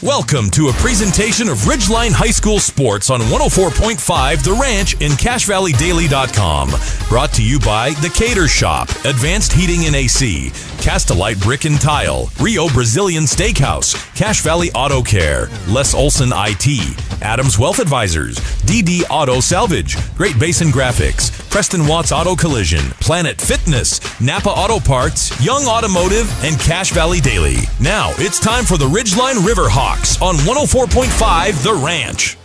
Welcome to a presentation of Ridgeline High School Sports on 104.5 The Ranch in CashValleyDaily.com. Brought to you by The Cater Shop, Advanced Heating and AC, Castelite Brick and Tile, Rio Brazilian Steakhouse, Cache Valley Auto Care, Les Olson IT, Adams Wealth Advisors, DD Auto Salvage, Great Basin Graphics, Preston Watts Auto Collision, Planet Fitness, Napa Auto Parts, Young Automotive, and Cache Valley Daily. Now it's time for the Ridgeline Riverhawks on 104.5 The Ranch.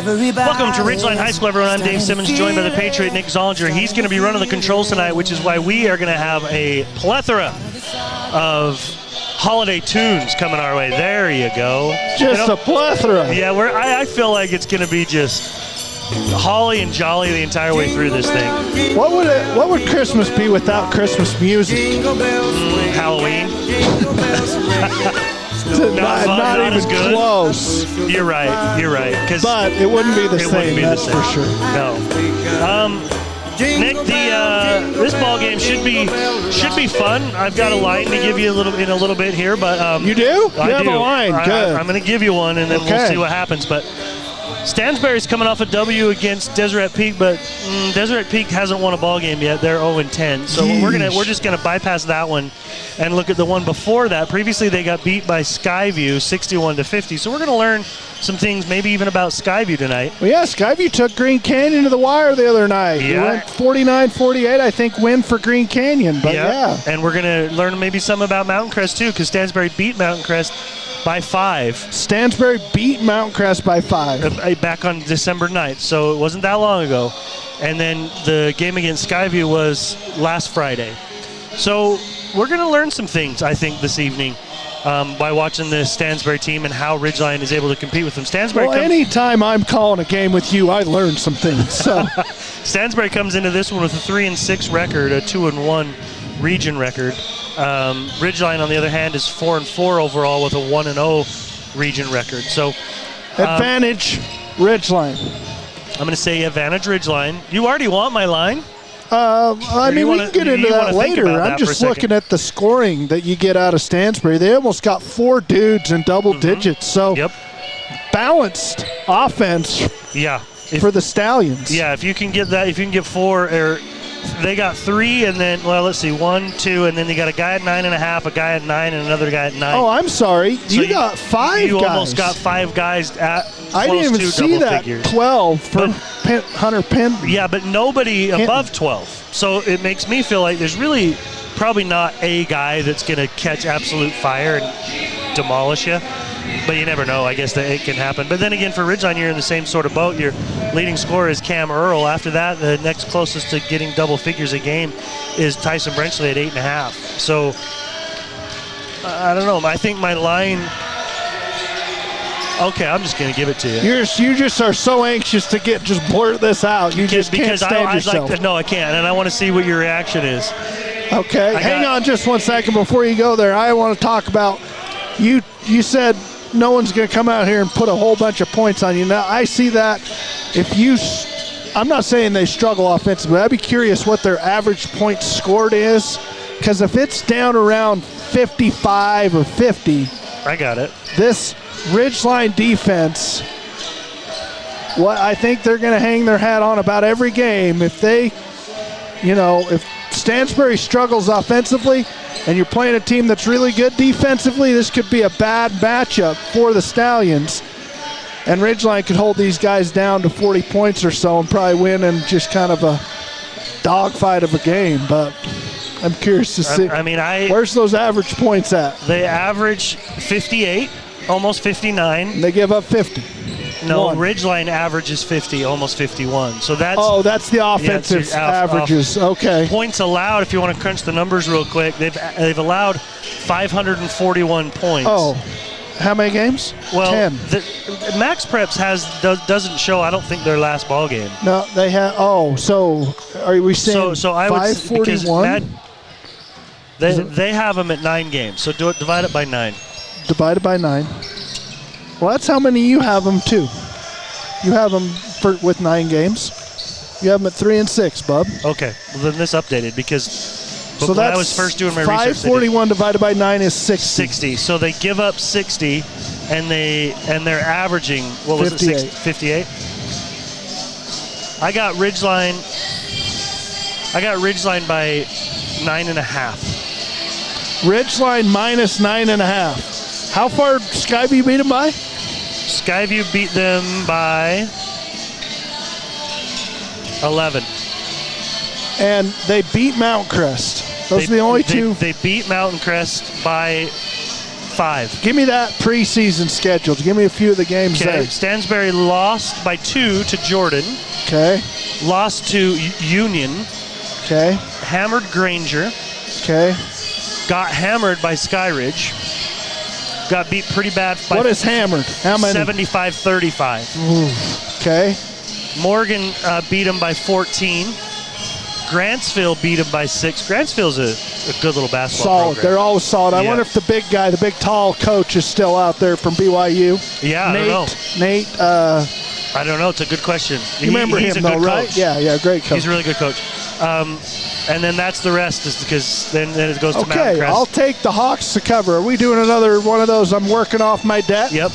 Welcome to Ridgeline High School, everyone. I'm Dave Simmons, joined by the Patriot Nick Zollinger. He's going to be running the controls tonight, which is why we are going to have a plethora of holiday tunes coming our way. There you go. Just a plethora. Yeah, I feel like it's going to be just holly and jolly the entire way through this thing. What would Christmas be without Christmas music? Halloween. Not even as good. close. You're right. But it wouldn't be the same. That's for sure. No. Nick, this ball game should be fun. I've got a line to give you in a little bit here, but you do? I have do. A line. Good. I'm going to give you one, and then we'll see what happens. But Stansbury's coming off a W against Deseret Peak, but Deseret Peak hasn't won a ball game yet. They're 0-10. So we're just gonna bypass that one and look at the one before that. Previously, they got beat by Skyview 61-50. So we're gonna learn some things, maybe even about Skyview tonight. Well, yeah, Skyview took Green Canyon to the wire the other night. Yeah. It went 49-48, I think, win for Green Canyon. But yeah. And we're gonna learn maybe some about Mountain Crest too, because Stansbury beat Mountain Crest by 5. Stansbury beat Mountain Crest by 5. Back on December 9th, so it wasn't that long ago. And then the game against Skyview was last Friday. So we're going to learn some things, I think, this evening by watching the Stansbury team and how Ridgeline is able to compete with them. Stansbury. Well, anytime I'm calling a game with you, I learn some things. So Stansbury comes into this one with a 3-6 record, a 2-1 region record. Ridgeline, on the other hand, is 4-4 overall with a 1-0 region record. So advantage Ridgeline. I'm going to say advantage Ridgeline. You already want my line? I mean, we can get into that later. I'm just looking at the scoring that you get out of Stansbury. They almost got 4 dudes in double digits. So balanced offense for the Stallions. Yeah, if you can get that, if you can get 4, or they got 3, and then, well, let's see, 1, 2, and then they got a guy at 9.5, a guy at 9, and another guy at 9. Oh, I'm sorry. So you got 5 guys. You almost got 5 guys at I didn't even see that. Figures. 12 for Hunter Penn. Yeah, but nobody above 12. So it makes me feel like there's really probably not a guy that's going to catch absolute fire and demolish you. But you never know. I guess that it can happen. But then again, for Ridgeline, you're in the same sort of boat. Your leading scorer is Cam Earl. After that, the next closest to getting double figures a game is Tyson Brenchley at 8.5. So I don't know. I think my line. Okay, I'm just going to give it to you. You just are so anxious to just blurt this out. You just can't stand yourself. No, I can't, and I want to see what your reaction is. Okay, hang on just 1 second before you go there. I want to talk about you. You said no one's going to come out here and put a whole bunch of points on you. Now, I see that I'm not saying they struggle offensively. I'd be curious what their average points scored is, because if it's down around 55 or 50, I got it. This Ridgeline defense, what I think they're going to hang their hat on about every game. If if Stansbury struggles offensively and you're playing a team that's really good defensively, this could be a bad matchup for the Stallions. And Ridgeline could hold these guys down to 40 points or so and probably win in just kind of a dogfight of a game. But I'm curious to see. Where's those average points at? They average 58, almost 59. And they give up 50. No, Ridgeline averages 50, almost 51. So that's the offensive averages. Okay. Points allowed, if you want to crunch the numbers real quick, they've allowed 541 points. Oh, how many games? Well, 10. Max Preps doesn't show, I don't think, their last ball game. No, they have. Oh, so are we saying so I 541? They have them at 9 games. So divide it by 9. Divided by 9. Well, that's how many you have them too. You have them with 9 games. You have them at 3 and 6, bub. Okay. Well, then this updated because So when that's I was first doing my research, 541 divided by 9 is 60. 60. So they give up 60, and they're averaging, what was 58. it, 58? I got Ridgeline by 9.5. Ridgeline minus 9.5. How far Skyview beat them by? Skyview beat them by 11. And they beat Mount Crest. Those are the only two. They beat Mountain Crest by 5. Give me that preseason schedule. Give me a few of the games Okay. there. Stansbury lost by 2 to Jordan. Okay. Lost to Union. Okay. Hammered Granger. Okay. Got hammered by Skyridge. Got beat pretty bad by What is hammered? How many? 75-35. Okay. Morgan beat him by 14. Grantsville beat him by 6. Grantsville's a good little basketball Solid. program. They're always solid. I Yeah. wonder if the big guy, the big tall coach is still out there from BYU. Yeah, I don't know. Nate, I don't know. It's a good question. you remember he's him a though, good right? coach. Yeah, great coach. He's a really good coach. And then that's the rest, is because then it goes to Mountain Okay, Crest. I'll take the Hawks to cover. Are we doing another one of those I'm working off my debt? Yep.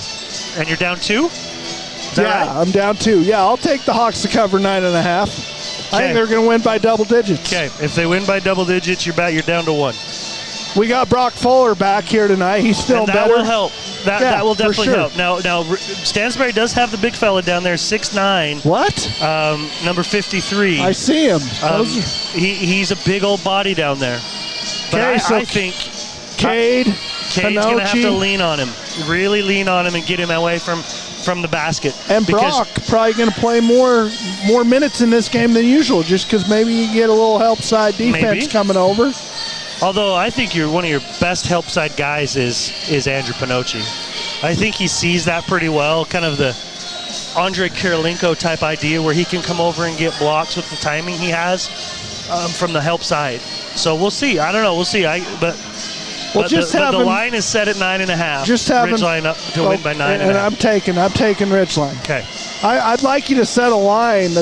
And you're down 2? Is that Yeah, right? I'm down 2. Yeah, I'll take the Hawks to cover 9.5. I Okay. think they're going to win by double digits. Okay, if they win by double digits, you're down to 1. We got Brock Fuller back here tonight. He's feeling And that better. will help. Yeah, That will for definitely sure. help. Now, Stansbury does have the big fella down there, 6'9", What? number 53. I see him. He's a big old body down there. But Okay, so I think Cade, Cade's going to have to Panochi, lean on him. Really lean on him and get him away from the basket. and Brock probably going to play more minutes in this game than usual, just because maybe you get a little help side defense Maybe. coming over. Although I think one of your best help side guys is Andrew Panochi. I think he sees that pretty well, kind of the Andre Kirilenko type idea where he can come over and get blocks with the timing he has from the help side. So we'll see. I don't know. We'll see. But the line is set at 9.5. Just have Ridgeline up to win by 9.5. And I'm taking Ridgeline. Okay. I'd like you to set a line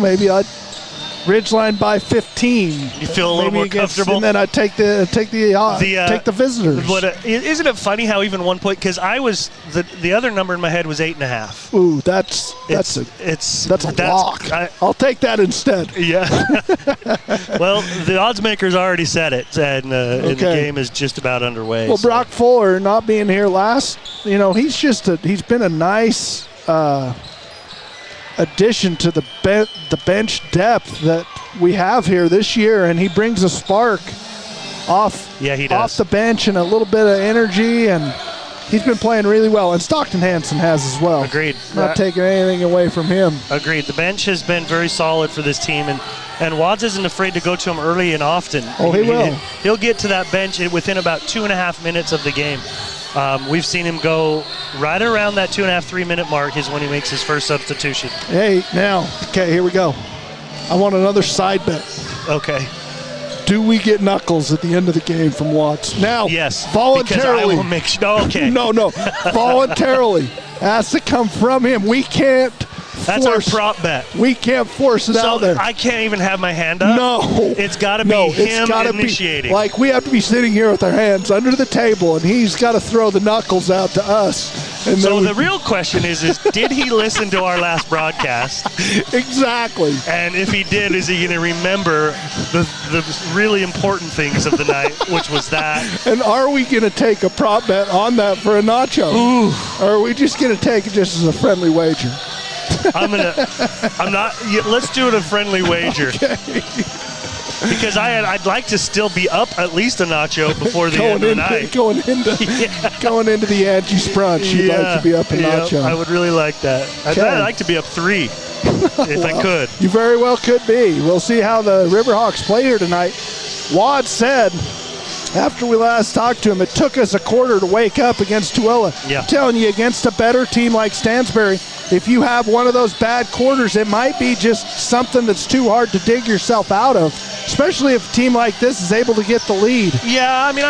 maybe I'd Ridgeline by 15. You feel a little more comfortable? And then I'd take the visitors. But isn't it funny how even 1 point? Because I was the other number in my head was 8.5. Ooh, that's a lock. I'll take that instead. Yeah. Well, the odds makers already said it, and the game is just about underway. Well, Brock Fuller not being here last, he's been a nice addition to the bench depth that we have here this year, and he brings a spark off the bench and a little bit of energy, and he's been playing really well. And Stockton Hansen has as well. Agreed. Not taking anything away from him. Agreed. The bench has been very solid for this team, and Wads isn't afraid to go to him early and often. Oh, he will. He'll get to that bench within about 2.5 minutes of the game. We've seen him go right around that 2.5-3 minute mark is when he makes his first substitution. Hey, here we go. I want another side bet. Okay. Do we get Knuckles at the end of the game from Watts? Now, yes, voluntarily. Because I will make sure. No, okay. No, voluntarily. Has to come from him. We can't. That's our prop bet. We can't force it out there. I can't even have my hand up? No. It's got to be him initiating. Like, we have to be sitting here with our hands under the table, and he's got to throw the knuckles out to us. And so the real question is did he listen to our last broadcast? Exactly. And if he did, is he going to remember the really important things of the night, which was that? And are we going to take a prop bet on that for a nacho? Ooh. Or are we just going to take it just as a friendly wager? Let's do it a friendly wager. Okay. Because I'd like to still be up at least a nacho before the end of the night. Going into the Angie's brunch, you'd like to be up a nacho. I would really like that. I'd like to be up 3 if I could. You very well could be. We'll see how the Riverhawks play here tonight. Wad said after we last talked to him, it took us a quarter to wake up against Tooele. Yeah. I'm telling you, against a better team like Stansbury, if you have one of those bad quarters, it might be just something that's too hard to dig yourself out of, especially if a team like this is able to get the lead. Yeah, I mean,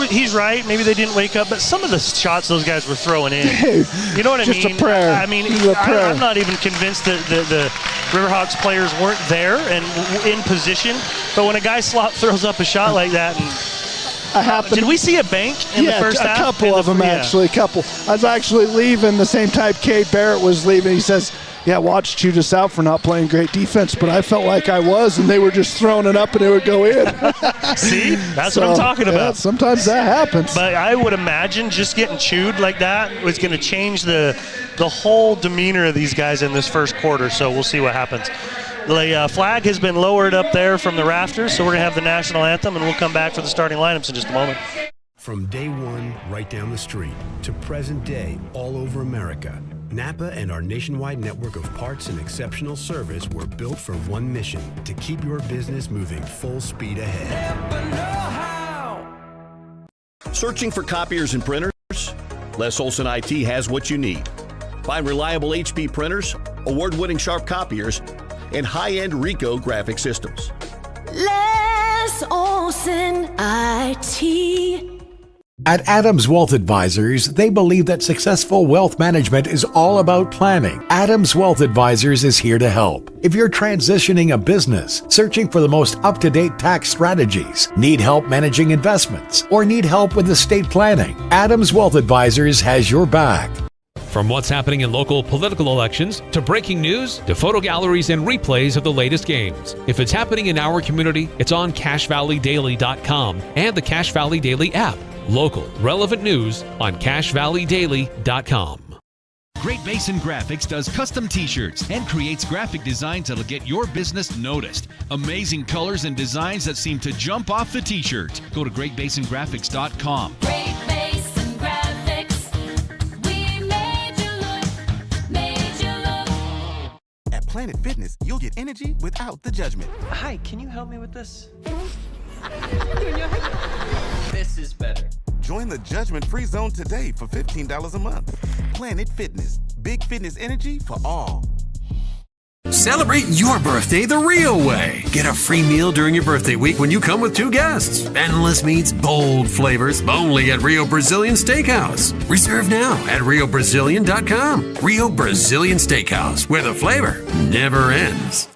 he's right. Maybe they didn't wake up, but some of the shots those guys were throwing in, you know what I mean? Just a prayer. I mean, I'm not even convinced that the Riverhawks players weren't there and in position, but when a guy throws up a shot like that, and did we see a bank in the first half? Yeah, a couple of them actually, a couple. I was actually leaving the same time Cade Barrett was leaving. He says, yeah, Watts chewed us out for not playing great defense, but I felt like I was, and they were just throwing it up and it would go in. See? That's what I'm talking about. Yeah, sometimes that happens. But I would imagine just getting chewed like that was going to change the whole demeanor of these guys in this first quarter, so we'll see what happens. The flag has been lowered up there from the rafters, so we're going to have the national anthem, and we'll come back for the starting lineups in just a moment. From day one, right down the street, to present day, all over America, Napa and our nationwide network of parts and exceptional service were built for one mission: to keep your business moving full speed ahead. Searching for copiers and printers? Les Olson IT has what you need. Find reliable HP printers, award-winning Sharp copiers, and high-end Ricoh graphic systems. Les Olson IT. At Adams Wealth Advisors, they believe that successful wealth management is all about planning. Adams Wealth Advisors is here to help. If you're transitioning a business, searching for the most up-to-date tax strategies, need help managing investments, or need help with estate planning, Adams Wealth Advisors has your back. From what's happening in local political elections, to breaking news, to photo galleries and replays of the latest games. If it's happening in our community, it's on CashValleyDaily.com and the Cache Valley Daily app. Local, relevant news on CashValleyDaily.com. Great Basin Graphics does custom t-shirts and creates graphic designs that'll get your business noticed. Amazing colors and designs that seem to jump off the t-shirt. Go to GreatBasinGraphics.com. Great Basin Graphics. We made you look. At Planet Fitness, you'll get energy without the judgment. Hi, can you help me with this? This is better. Join the judgment-free zone today for $15 a month. Planet Fitness. Big fitness energy for all. Celebrate your birthday the real way. Get a free meal during your birthday week when you come with 2 guests. Endless meats, bold flavors, only at Rio Brazilian Steakhouse. Reserve now at RioBrazilian.com. Rio Brazilian Steakhouse, where the flavor never ends.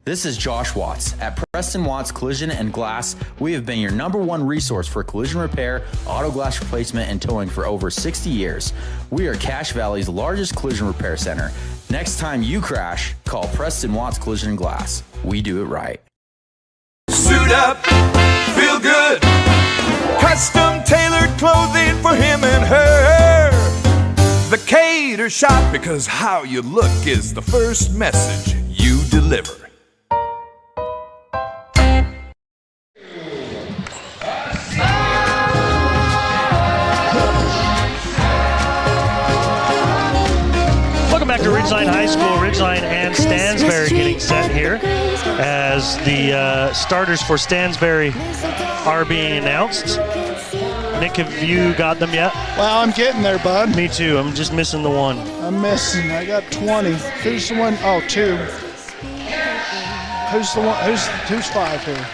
This is Josh Watts. At Preston Watts Collision and Glass, we have been your #1 resource for collision repair, auto glass replacement, and towing for over 60 years. We are Cache Valley's largest collision repair center. Next time you crash, call Preston Watts Collision and Glass. We do it right. Suit up, feel good. Custom tailored clothing for him and her. The Cater Shop, because how you look is the first message you deliver. Welcome back to Ridgeline High School. Ridgeline and Stansbury getting set here as the starters for Stansbury are being announced. Nick, have you got them yet? Well, I'm getting there, bud. Me too. I'm just missing the one. I'm missing. I got 20. Who's the one? Oh, 2. Who's the one? Who's 5 here?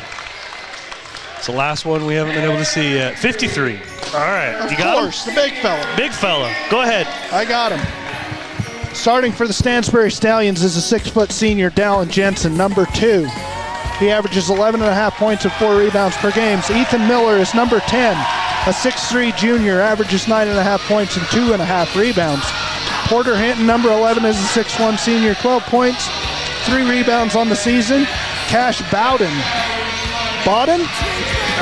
It's the last one we haven't been able to see yet. 53. All right. You got him? Of course, the big fella. Big fella. Go ahead. I got him. Starting for the Stansbury Stallions is a 6-foot senior, Dallin Jensen, number 2. He averages 11.5 points and 4 rebounds per game. Ethan Miller is number 10, a 6'3 junior, averages 9.5 points and 2.5 rebounds. Porter Hinton, number 11, is a 6'1 senior, 12 points, 3 rebounds on the season. Cash Bowden. Bowden?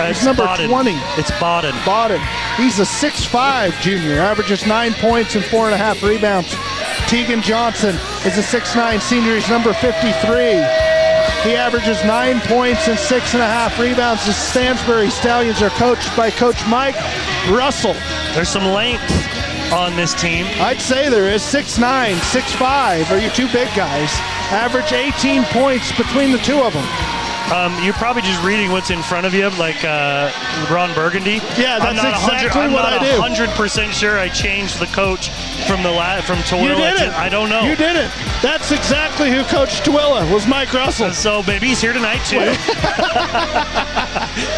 He's number Bowden. 20. It's Bowden. Bowden. He's a 6'5 junior, averages 9 points and 4.5 rebounds. Tegan Johnson is a 6'9 senior. He's number 53. He averages 9 points and 6.5 rebounds. The Stansbury Stallions are coached by Coach Mike Russell. There's some length on this team. I'd say there is. 6'9", 6'5", are your 2 big guys. Average 18 points between the 2 of them. You're probably just reading what's in front of you, like Ron Burgundy. Yeah, that's exactly what I do. I'm not 100% sure I changed the coach from Tooele. You didn't. I don't know. You didn't. That's exactly who coached Tooele, was Mike Russell. So maybe he's here tonight, too.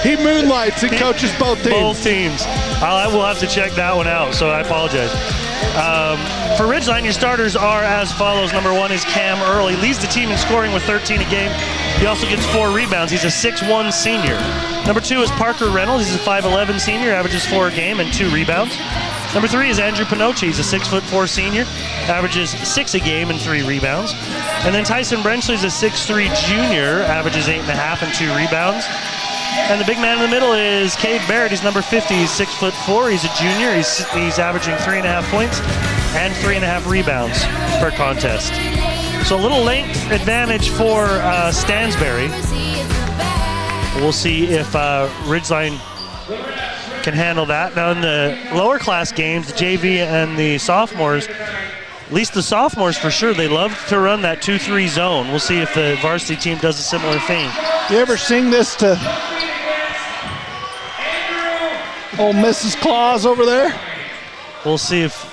He moonlights and coaches both teams. Both teams. I will have to check that one out, so I apologize. For Ridgeline, your starters are as follows. Number 1 is Cam Earl. He leads the team in scoring with 13 a game. He also gets 4 rebounds. He's a 6'1 senior. Number 2 is Parker Reynolds. He's a 5'11 senior, averages 4 a game and 2 rebounds. Number 3 is Andrew Pinocci. He's a 6'4 senior, averages 6 a game and 3 rebounds. And then Tyson Brenchley is a 6'3 junior, averages 8.5 and 2 rebounds. And the big man in the middle is Cade Barrett. He's number 50. He's 6'4". He's a junior. He's averaging 3.5 points and 3.5 rebounds per contest. So a little length advantage for Stansbury. We'll see if Ridgeline can handle that. Now in the lower class games, the JV and the sophomores, at least the sophomores for sure, they love to run that 2-3 zone. We'll see if the varsity team does a similar thing. You ever sing this to old Mrs. Claus over there? We'll see if...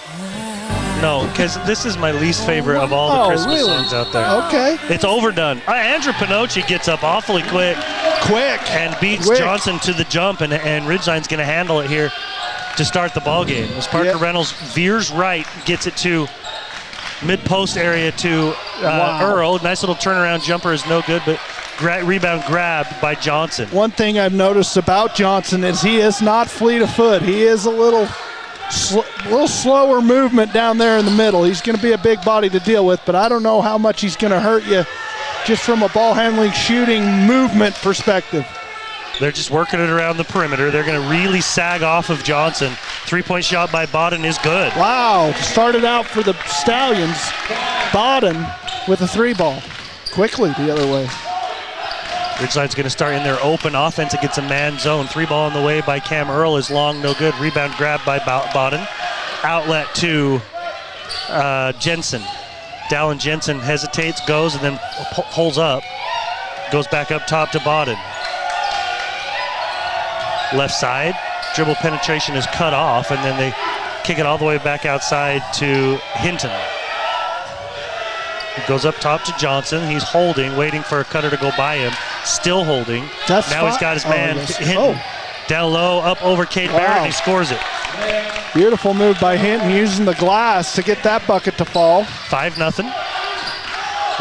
No, because this is my least favorite of all the Christmas songs out there. Okay. It's overdone. Andrew Pinocci gets up awfully quick. And beats Johnson to the jump, and Ridgeline's going to handle it here to start the ball game. As Parker Reynolds veers right, gets it to mid-post area to Earl. Nice little turnaround jumper is no good, but rebound grabbed by Johnson. One thing I've noticed about Johnson is he is not fleet of foot. He is a little slower movement down there in the middle. He's going to be a big body to deal with, but I don't know how much he's going to hurt you just from a ball handling, shooting, movement perspective. They're just working it around the perimeter. They're going to really sag off of Johnson. 3-point shot by Bodden is good. Wow, started out for the Stallions. Bodden with a 3 ball. Quickly the other way. Ridgeline's going to start in their open offense against a man zone. 3 ball on the way by Cam Earl is long, no good. Rebound grab by Bodden. Outlet to Jensen. Dallin Jensen hesitates, goes, and then pulls up. Goes back up top to Bodden. Left side, dribble penetration is cut off, and then they kick it all the way back outside to Hinton. He goes up top to Johnson. He's holding, waiting for a cutter to go by him. Still holding. Now he's got his man Hinton. Down low, up over Cade Barrett, and he scores it. Beautiful move by Hinton, using the glass to get that bucket to fall. 5-0.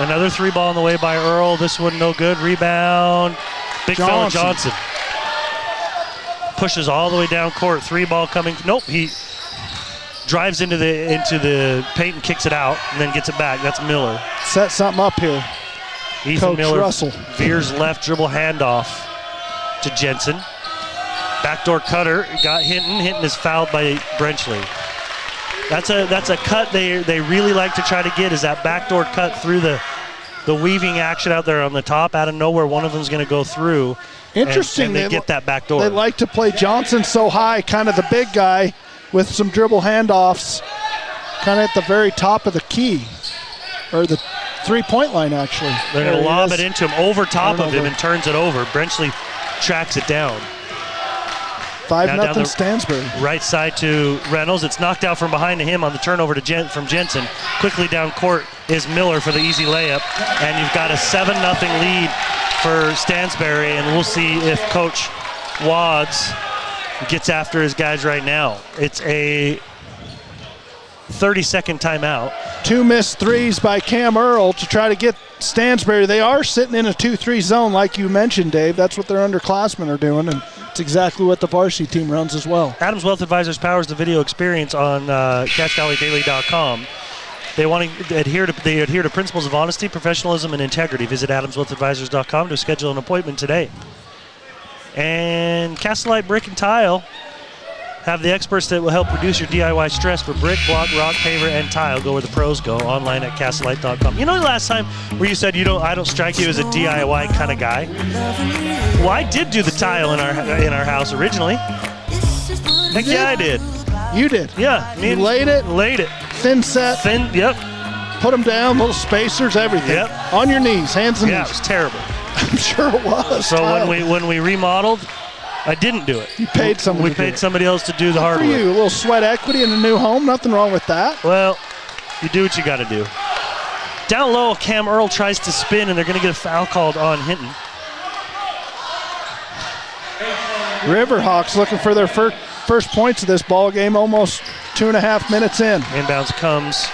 Another 3 ball on the way by Earl. This one no good. Rebound. Big fella Johnson. Pushes all the way down court. 3 ball coming. Nope. He drives into the paint and kicks it out, and then gets it back. That's Miller. Set something up here. Ethan Coach Miller Russell veers left, dribble handoff to Jensen. Backdoor cutter got Hinton. Hinton is fouled by Brenchley. That's a cut they really like to try to get, is that backdoor cut through the weaving action out there on the top. Out of nowhere, one of them is going to go through. Interesting. And they get that back door. They like to play Johnson so high, kind of the big guy, with some dribble handoffs, kind of at the very top of the key, or the 3-point line, actually. They're going to lob it into him over top of him and turns it over. Brenchley tracks it down. 5-0 Stansbury. Right side to Reynolds. It's knocked out from behind to him on the turnover from Jensen. Quickly down court is Miller for the easy layup. And you've got a 7-0 lead for Stansbury, and we'll see if Coach Wads gets after his guys right now. It's a 30-second timeout. 2 missed threes by Cam Earl to try to get Stansbury. They are sitting in a 2-3 zone like you mentioned, Dave. That's what their underclassmen are doing, and it's exactly what the varsity team runs as well. Adams Wealth Advisors powers the video experience on CashValleyDaily.com. They adhere to principles of honesty, professionalism, and integrity. Visit AdamsWealthAdvisors.com to schedule an appointment today. And Castlelight Brick and Tile have the experts that will help reduce your DIY stress for brick, block, rock, paver, and tile. Go where the pros go. Online at Castlelight.com. You know the last time where you said I don't strike you as a DIY kind of guy? Well, I did do the tile in our house originally. Heck yeah, I did. You did? Yeah. You laid it? Laid it. Thin set? Yep. Put them down, little spacers, everything. Yep. On your knees, hands and knees. Yeah, it was terrible. I'm sure it was. So when we remodeled, I didn't do it. You paid someone. We paid somebody else to do the hard work. work. For you, a little sweat equity in a new home. Nothing wrong with that. Well, you do what you got to do. Down low, Cam Earl tries to spin, and they're going to get a foul called on Hinton. Riverhawks looking for their first points of this ball game, almost 2.5 minutes in. Inbounds comes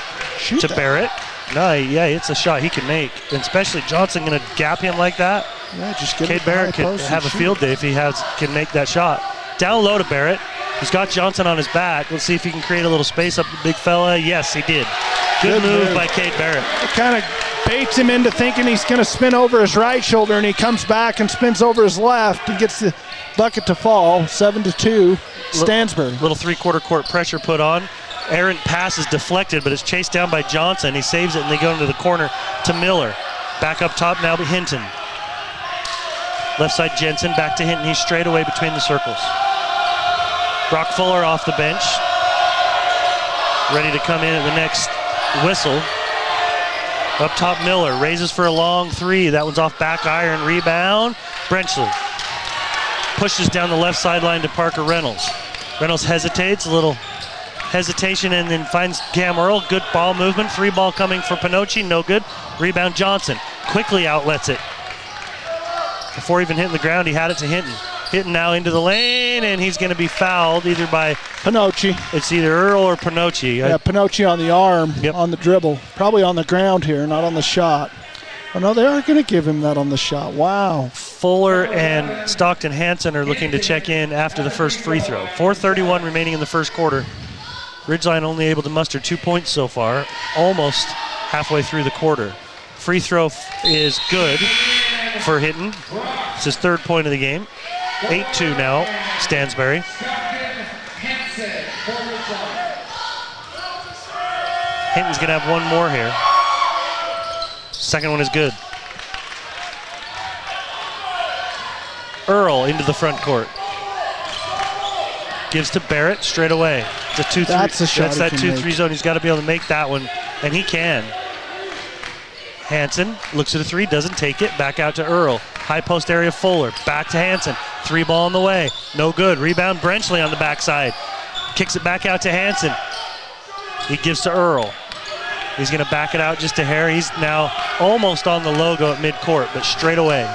to Barrett. No, yeah, it's a shot he can make, and especially Johnson going to gap him like that. Yeah, just get Cade Barrett could have a field day if he can make that shot. Down low to Barrett. He's got Johnson on his back. Let's see if he can create a little space up the big fella. Yes, he did. Good move by Cade Barrett. It kind of baits him into thinking he's going to spin over his right shoulder, and he comes back and spins over his left and gets the bucket to fall. 7-2, Stansbury. Little three-quarter court pressure put on. Errant pass is deflected, but it's chased down by Johnson. He saves it, and they go into the corner to Miller. Back up top now to Hinton. Left side Jensen, back to Hinton. He's straight away between the circles. Brock Fuller off the bench. Ready to come in at the next whistle. Up top Miller, raises for a long three. That one's off back iron, rebound. Brenchley pushes down the left sideline to Parker Reynolds. Reynolds hesitates, a little hesitation, and then finds Cam Earl. Good ball movement, three ball coming for Pinocchi, no good. Rebound Johnson, quickly outlets it. Before even hitting the ground, he had it to Hinton. Hinton now into the lane, and he's going to be fouled either by Pinocchi. It's either Earl or Pinocchi. Yeah, Pinocchi on the arm, on the dribble. Probably on the ground here, not on the shot. Oh, no, they are going to give him that on the shot. Wow. Fuller and Stockton Hansen are looking to check in after the first free throw. 4:31 remaining in the first quarter. Ridgeline only able to muster 2 points so far, almost halfway through the quarter. Free throw is good for Hinton. It's his third point of the game. 8-2 now, Stansbury. Hinton's going to have one more here. Second one is good. Earl into the front court. Gives to Barrett straight away. It's a 2-3. That's a shot. That's that 2-3 zone. He's got to be able to make that one, and he can. Hansen looks at a three, doesn't take it. Back out to Earl. High post area Fuller. Back to Hansen. Three ball on the way. No good. Rebound Brenchley on the backside. Kicks it back out to Hansen. He gives to Earl. He's going to back it out just a hair. He's now almost on the logo at midcourt, but straight away.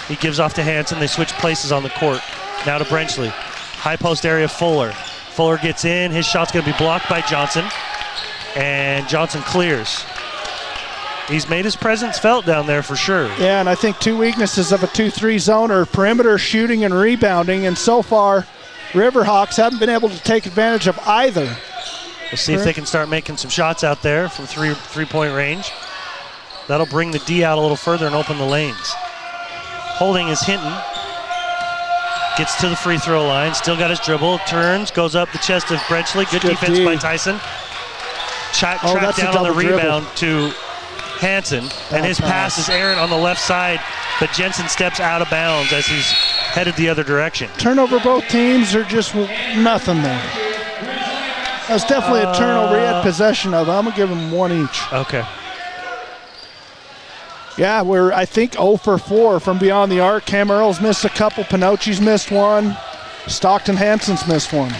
He gives off to Hansen. They switch places on the court. Now to Brenchley. High post area Fuller. Fuller gets in. His shot's going to be blocked by Johnson. And Johnson clears. He's made his presence felt down there for sure. Yeah, and I think two weaknesses of a 2-3 zone are perimeter shooting and rebounding, and so far, Riverhawks haven't been able to take advantage of either. We'll see if they can start making some shots out there from three-point range. That'll bring the D out a little further and open the lanes. Holding is Hinton. Gets to the free throw line, still got his dribble, turns, goes up the chest of Brenchley. Good defense by Tyson. Tracked down on the rebound to Hansen, and his pass is errant on the left side, but Jensen steps out of bounds as he's headed the other direction. Turnover, both teams are just nothing there. That's definitely a turnover he had possession of. I'm going to give them one each. Okay. Yeah, we're, I think, 0 for 4 from beyond the arc. Cam Earl's missed a couple. Pinocchi's missed one. Stockton Hansen's missed one.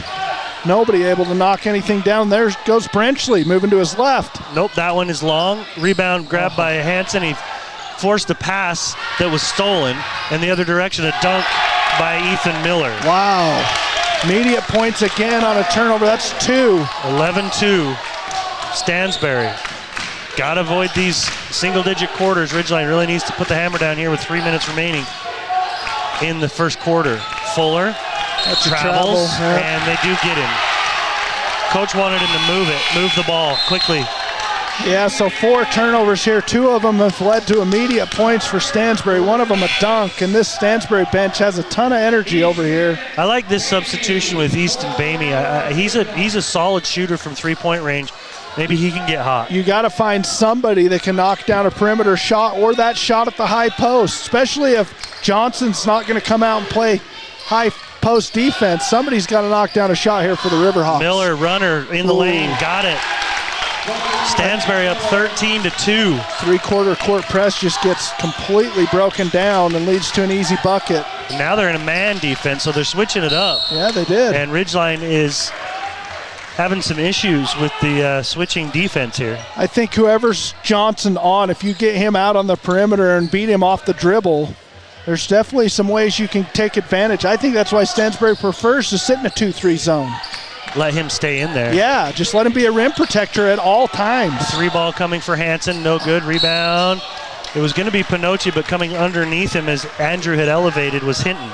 Nobody able to knock anything down. There goes Brenchley moving to his left. Nope, that one is long. Rebound grabbed by Hansen. He forced a pass that was stolen. In the other direction, a dunk by Ethan Miller. Wow. Immediate points again on a turnover. That's 2. 11-2. Stansbury. Got to avoid these single-digit quarters. Ridgeline really needs to put the hammer down here with 3 minutes remaining in the first quarter. Fuller travels, and they do get him. Coach wanted him to move the ball quickly. Yeah, so 4 turnovers here. 2 of them have led to immediate points for Stansbury. One of them a dunk, and this Stansbury bench has a ton of energy over here. I like this substitution with Easton Bamey. He's a solid shooter from three-point range. Maybe he can get hot. You got to find somebody that can knock down a perimeter shot or that shot at the high post, especially if Johnson's not going to come out and play high post defense. Somebody's got to knock down a shot here for the Riverhawks. Miller, runner in the lane, got it. Stansbury up 13-2. Three-quarter court press just gets completely broken down and leads to an easy bucket. Now they're in a man defense, so they're switching it up. Yeah, they did. And Ridgeline is having some issues with the switching defense here. I think whoever's Johnson on, if you get him out on the perimeter and beat him off the dribble, there's definitely some ways you can take advantage. I think that's why Stansbury prefers to sit in a 2-3 zone. Let him stay in there. Yeah, just let him be a rim protector at all times. Three ball coming for Hansen, no good. Rebound. It was going to be Pinocci, but coming underneath him as Andrew had elevated was Hinton.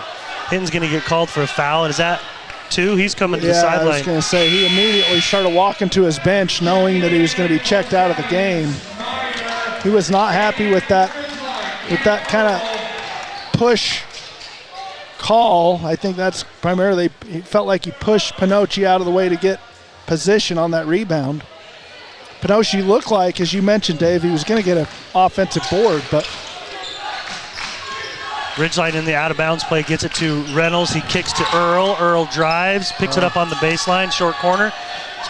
Hinton's going to get called for a foul, and is that 2? He's coming to the sideline. I was going to say, he immediately started walking to his bench knowing that he was going to be checked out of the game. He was not happy with that kind of push call. I think that's primarily, he felt like he pushed Pinocci out of the way to get position on that rebound. Pinocci looked like, as you mentioned, Dave, he was going to get an offensive board, but Ridgeline in the out-of-bounds play gets it to Reynolds. He kicks to Earl. Earl drives, picks it up on the baseline, short corner.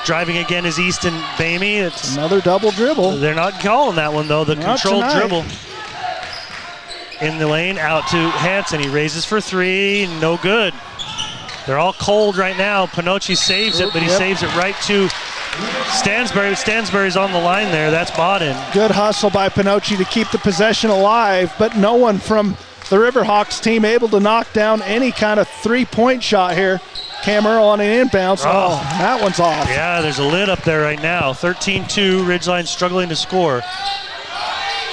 Driving again is Easton Bamey. It's another double dribble. They're not calling that one, though. The controlled dribble. In the lane, out to Hansen. He raises for 3, no good. They're all cold right now. Pinocci saves it, but he saves it right to Stansbury. Stansbury's on the line there. That's Bodden. Good hustle by Pinocci to keep the possession alive, but no one from the Riverhawks team able to knock down any kind of three-point shot here. Cam Earl on an inbounds. Oh, that one's off. Yeah, there's a lid up there right now. 13-2, Ridgeline struggling to score.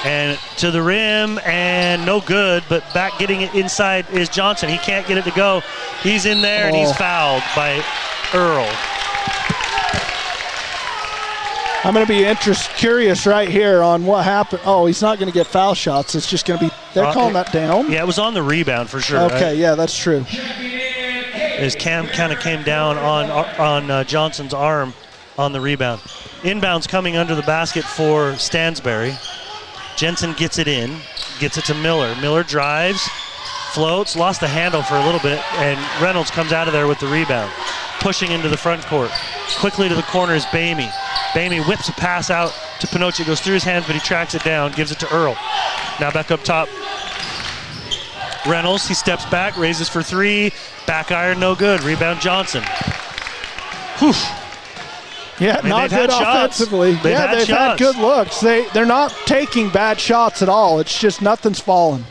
And to the rim, and no good, but back getting it inside is Johnson. He can't get it to go. He's in there, and he's fouled by Earl. I'm going to be curious right here on what happened. Oh, he's not going to get foul shots. It's just going to be, they're calling that down? Yeah, it was on the rebound for sure. Okay, yeah, that's true. As Cam kind of came down on Johnson's arm on the rebound. Inbounds coming under the basket for Stansbury. Jensen gets it in, gets it to Miller. Miller drives, floats, lost the handle for a little bit, and Reynolds comes out of there with the rebound. Pushing into the front court. Quickly to the corner is Bamey. Bamey whips a pass out to Pinocci, goes through his hands, but he tracks it down, gives it to Earl. Now back up top. Reynolds, he steps back, raises for 3, back iron, no good. Rebound Johnson. Whew. Yeah, not good offensively. They've had good looks. They're not taking bad shots at all. It's just nothing's falling.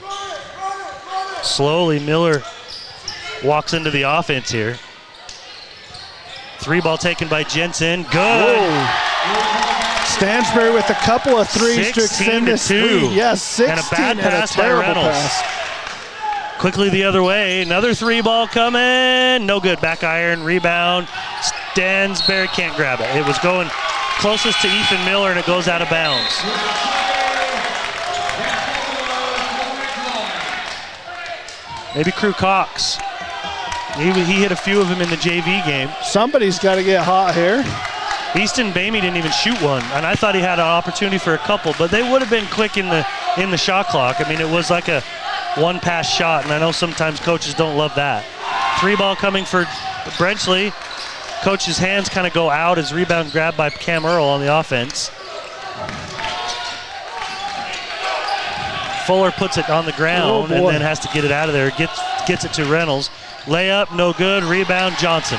Slowly, Miller walks into the offense here. 3 ball taken by Jensen. Good. Whoa. Stansbury with a couple of threes to extend this lead. Yes, 16 and a bad pass by Reynolds. Quickly the other way. Another 3 ball coming. No good. Back iron. Rebound. Stansbury can't grab it. It was going closest to Ethan Miller, and it goes out of bounds. Maybe Crew Cox. He hit a few of them in the JV game. Somebody's got to get hot here. Easton Bamey didn't even shoot one, and I thought he had an opportunity for a couple, but they would have been quick in the shot clock. I mean, it was like a one-pass shot, and I know sometimes coaches don't love that. 3 ball coming for Brenchley. Coach's hands kind of go out as rebound grabbed by Cam Earl on the offense. Fuller puts it on the ground and then has to get it out of there. Gets it to Reynolds. Layup, no good. Rebound, Johnson.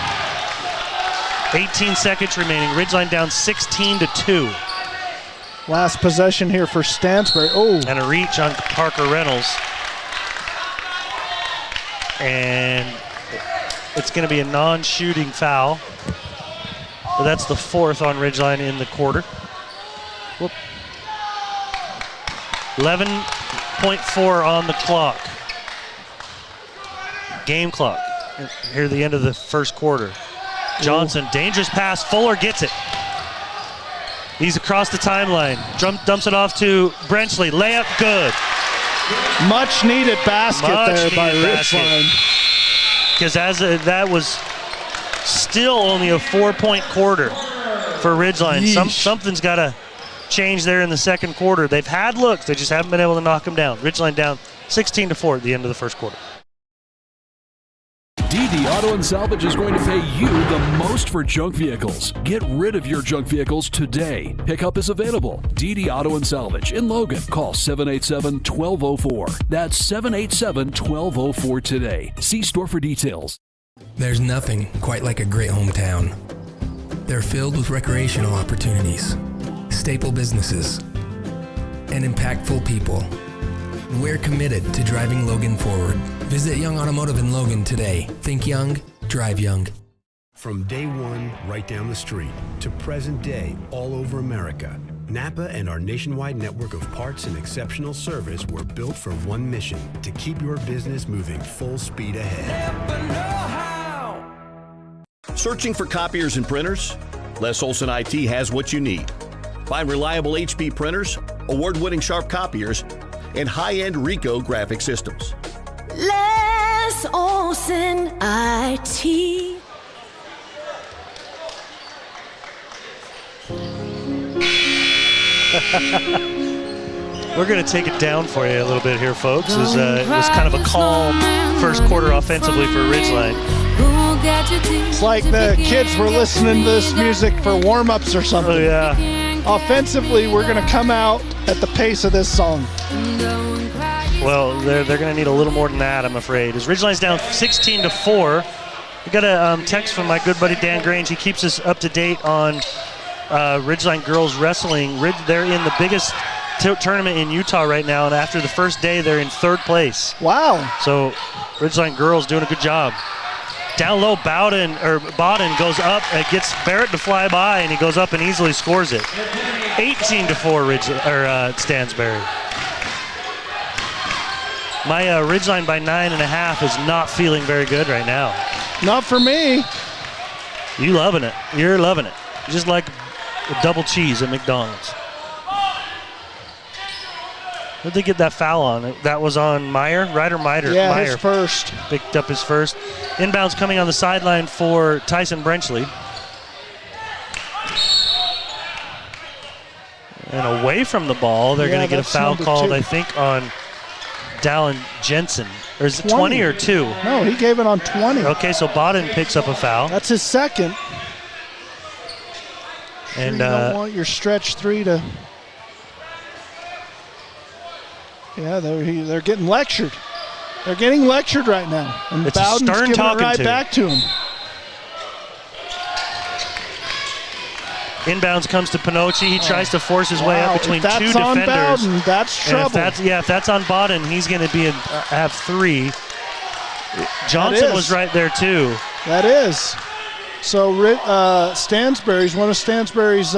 18 seconds remaining. Ridgeline down 16-2. Last possession here for Stansbury. Oh. And a reach on Parker Reynolds. And it's going to be a non-shooting foul. But that's the 4th on Ridgeline in the quarter. Whoop. 11.4 on the clock. Game clock. Here at the end of the first quarter. Johnson, dangerous pass. Fuller gets it. He's across the timeline. Dumps it off to Brenchley. Layup, good. Much needed basket there by Ridgeline. Because that was still only a 4-point quarter for Ridgeline. Something's got to change there in the second quarter. They've had looks. They just haven't been able to knock them down. Ridgeline down 16-4 at the end of the first quarter. DD Auto and Salvage is going to pay you the most for junk vehicles. Get rid of your junk vehicles today. Pickup is available. DD Auto and Salvage in Logan. Call 787-1204. That's 787-1204 today. See store for details. There's nothing quite like a great hometown. They're filled with recreational opportunities, staple businesses, and impactful people. We're committed to driving Logan forward. Visit Young Automotive in Logan today. Think young, drive young. From day one, right down the street, to present day, all over America, Napa and our nationwide network of parts and exceptional service were built for one mission: to keep your business moving full speed ahead. Searching for copiers and printers? Les Olson IT has what you need. Find reliable HP printers, award-winning Sharp copiers, and high-end Ricoh graphic systems. Les Olson IT. We're going to take it down for you a little bit here, folks. It was kind of a calm first quarter offensively for Ridgeline. It's like the kids were listening to this music for warm-ups or something. Oh, yeah. Offensively, we're going to come out at the pace of this song. Well, they're going to need a little more than that, I'm afraid. As Ridgeline's down 16-4. We got a text from my good buddy Dan Grange. He keeps us up to date on Ridgeline girls wrestling. They're in the biggest tournament in Utah right now, and after the first day, they're in third place. Wow. So Ridgeline girls doing a good job. Down low, Bowden goes up and gets Barrett to fly by, and he goes up and easily scores it. 18-4 Stansbury. My Ridgeline by 9.5 is not feeling very good right now. Not for me. You loving it. You're loving it. Just like a double cheese at McDonald's. Where'd they get that foul on? That was on Meyer, Ryder Meyer. Yeah, Meyer his first. Picked up his first. Inbounds coming on the sideline for Tyson Brenchley. And away from the ball, they're going to get a foul called, I think, on Dallin Jensen. Or is it 20 or 2? No, he gave it on 20. Okay, so Bodden picks up a foul. That's his second. And you don't want your stretch three to... Yeah, they're getting lectured. They're getting lectured right now. And it's Bowden's Stern giving talking it right back to him. Inbounds comes to Pinocchi. He tries to force his way up between two defenders. If that's on Bowden, that's trouble. If that's on Bodden, he's going to be have 3. Johnson was right there too. That is. So Stansbury's one of Stansbury's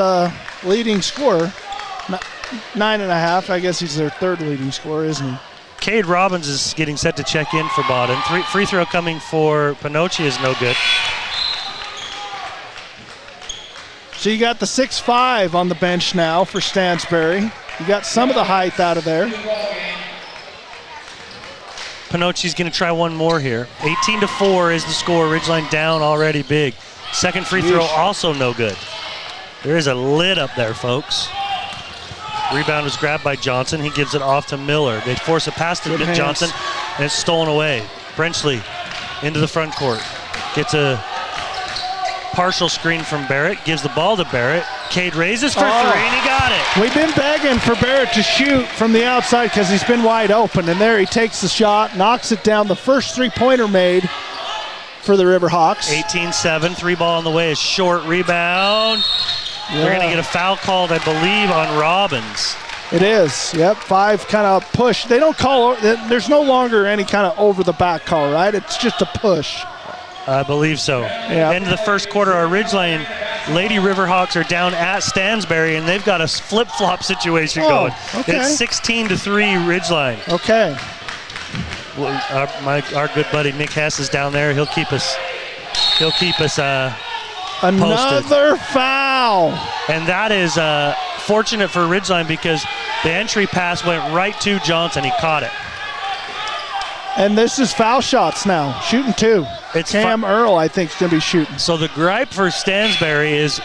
leading scorer. 9.5. I guess he's their third leading scorer, isn't he? Cade Robbins is getting set to check in for Bodden. Free throw coming for Pinocchi is no good. So you got the 6'5" on the bench now for Stansbury. You got some of the height out of there. Pinocchi's going to try one more here. 18-4 is the score. Ridgeline down already big. Second free throw also no good. There is a lid up there, folks. Rebound was grabbed by Johnson. He gives it off to Miller. They force a pass to Johnson, and it's stolen away. Brenchley into the front court. Gets a partial screen from Barrett. Gives the ball to Barrett. Cade raises for 3, and he got it. We've been begging for Barrett to shoot from the outside because he's been wide open, and there he takes the shot, knocks it down. The first three-pointer made for the Riverhawks. 18-7. 3 ball on the way. A short rebound. Yeah. They're going to get a foul called, I believe, on Robbins. It is. Yep. 5 kind of push. They don't call. There's no longer any kind of over-the-back call, right? It's just a push. I believe so. Yeah. End of the first quarter, our Ridgeline Lady Riverhawks are down at Stansbury, and they've got a flip-flop situation going. Okay. It's 16-3 Ridgeline. Okay. Our good buddy Nick Hess is down there. He'll keep us Another foul. And that is fortunate for Ridgeline because the entry pass went right to Johnson. He caught it. And this is foul shots now. Shooting 2. It's Cam Earl, I think, is going to be shooting. So the gripe for Stansbury is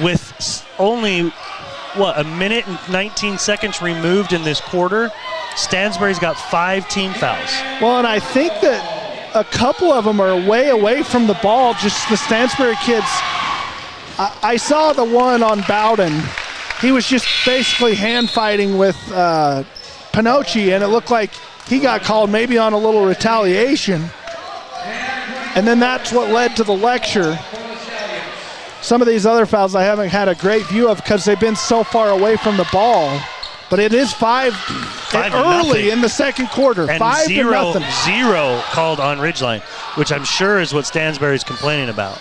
with only, a minute and 19 seconds removed in this quarter, Stansbury's got 5 team fouls. Well, and I think that a couple of them are way away from the ball, just the Stansbury kids. I saw the one on Bowden. He was just basically hand fighting with Pinocchi, and it looked like he got called maybe on a little retaliation. And then that's what led to the lecture. Some of these other fouls I haven't had a great view of because they've been so far away from the ball. But it is 5 early in the second quarter. And 5-0. Zero called on Ridgeline, which I'm sure is what Stansbury's complaining about.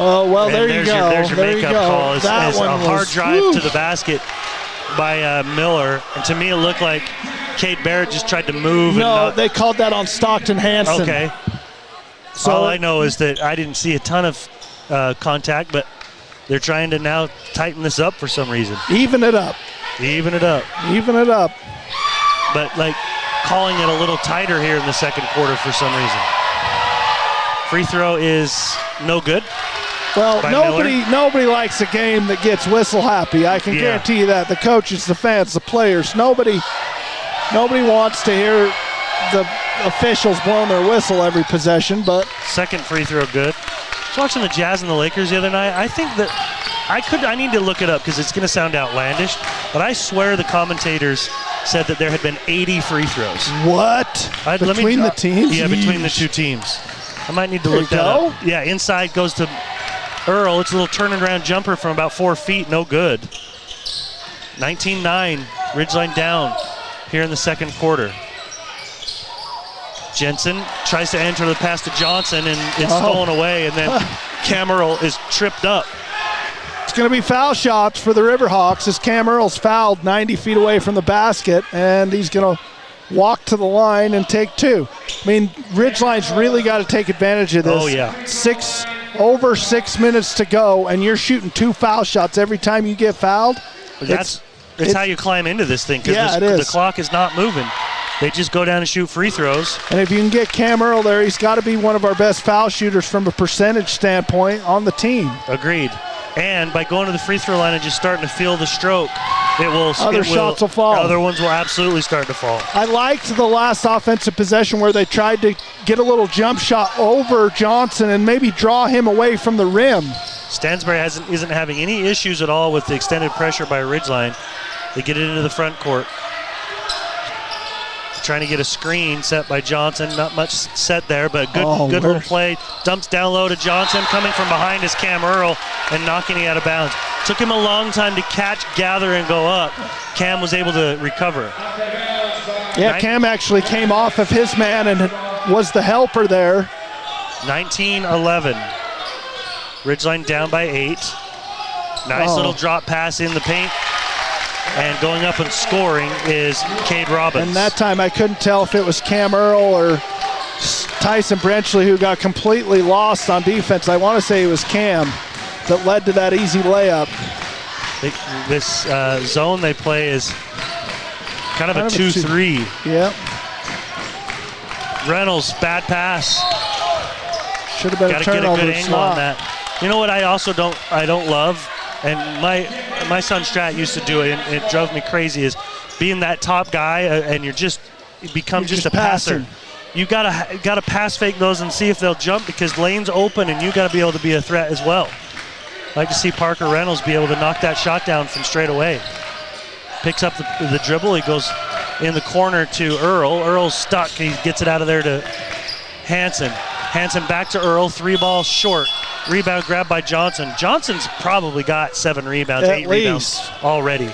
Oh, well, there you go. There's your there makeup you go. call. It's That one a hard was, drive to the basket by Miller. And to me, it looked like Cade Barrett just tried to move. No, they called that on Stockton Hansen. Okay. So all I know is that I didn't see a ton of contact, but they're trying to now tighten this up for some reason. Even it up. Even it up. Even it up. But, like, calling it a little tighter here in the second quarter for some reason. Free throw is no good. Well, nobody likes a game that gets whistle happy. I can guarantee you that. The coaches, the fans, the players, nobody wants to hear the officials blowing their whistle every possession. But second free throw good. I was watching the Jazz and the Lakers the other night. I think that I need to look it up because it's going to sound outlandish, but I swear the commentators said that there had been 80 free throws. What? Between the teams? Yeah, between the two teams. I might need to look that up. Yeah, inside goes to Earl. It's a little turning around jumper from about 4 feet. No good. 19-9. Ridgeline down here in the second quarter. Jensen tries to enter the pass to Johnson, and it's stolen away, and then Cam Earl is tripped up. It's going to be foul shots for the Riverhawks as Cam Earl's fouled 90 feet away from the basket, and he's going to walk to the line and take 2. I mean, Ridgeline's really got to take advantage of this. Oh, yeah. Over 6 minutes to go, and you're shooting 2 foul shots every time you get fouled. That's how you climb into this thing, because the clock is not moving. They just go down and shoot free throws. And if you can get Cam Earl there, he's got to be one of our best foul shooters from a percentage standpoint on the team. Agreed. And by going to the free throw line and just starting to feel the stroke, shots will fall. Other ones will absolutely start to fall. I liked the last offensive possession where they tried to get a little jump shot over Johnson and maybe draw him away from the rim. Stansbury isn't having any issues at all with the extended pressure by Ridgeline. They get it into the front court. Trying to get a screen set by Johnson. Not much set there, but good little play. Dumps down low to Johnson. Coming from behind is Cam Earl and knocking it out of bounds. Took him a long time to catch, gather, and go up. Cam was able to recover. Yeah, Cam actually came off of his man and was the helper there. 19-11. Ridgeline down by 8. Nice little drop pass in the paint. And going up and scoring is Cade Robbins. And that time I couldn't tell if it was Cam Earl or Tyson Brenchley who got completely lost on defense. I want to say it was Cam that led to that easy layup. This zone they play is kind of a 2-3. Yep. Reynolds, bad pass. Should have been a turnover. Got to get a good angle on that. You know what I also don't love? And my son Strat used to do it, and it drove me crazy, is being that top guy and you become just a passer. You gotta pass fake those and see if they'll jump, because lane's open and you gotta be able to be a threat as well. I'd like to see Parker Reynolds be able to knock that shot down from straight away. Picks up the dribble, he goes in the corner to Earl. Earl's stuck, he gets it out of there to Hansen. Hansen back to Earl, 3 ball short. Rebound grabbed by Johnson. Johnson's probably got 7 rebounds, 8 rebounds already.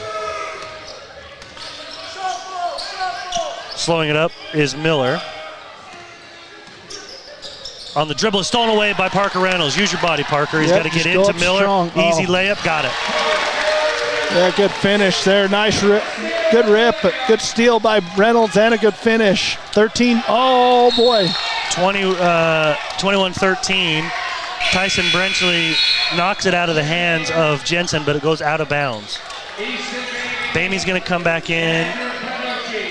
Slowing it up is Miller. On the dribble, stolen away by Parker Reynolds. Use your body, Parker. He's got to get into Miller. Easy layup, got it. Yeah, good finish there. Nice good rip, but good steal by Reynolds and a good finish. 13, oh boy. 21-13. Tyson Brenchley knocks it out of the hands of Jensen, but it goes out of bounds. Bamey's going to come back in,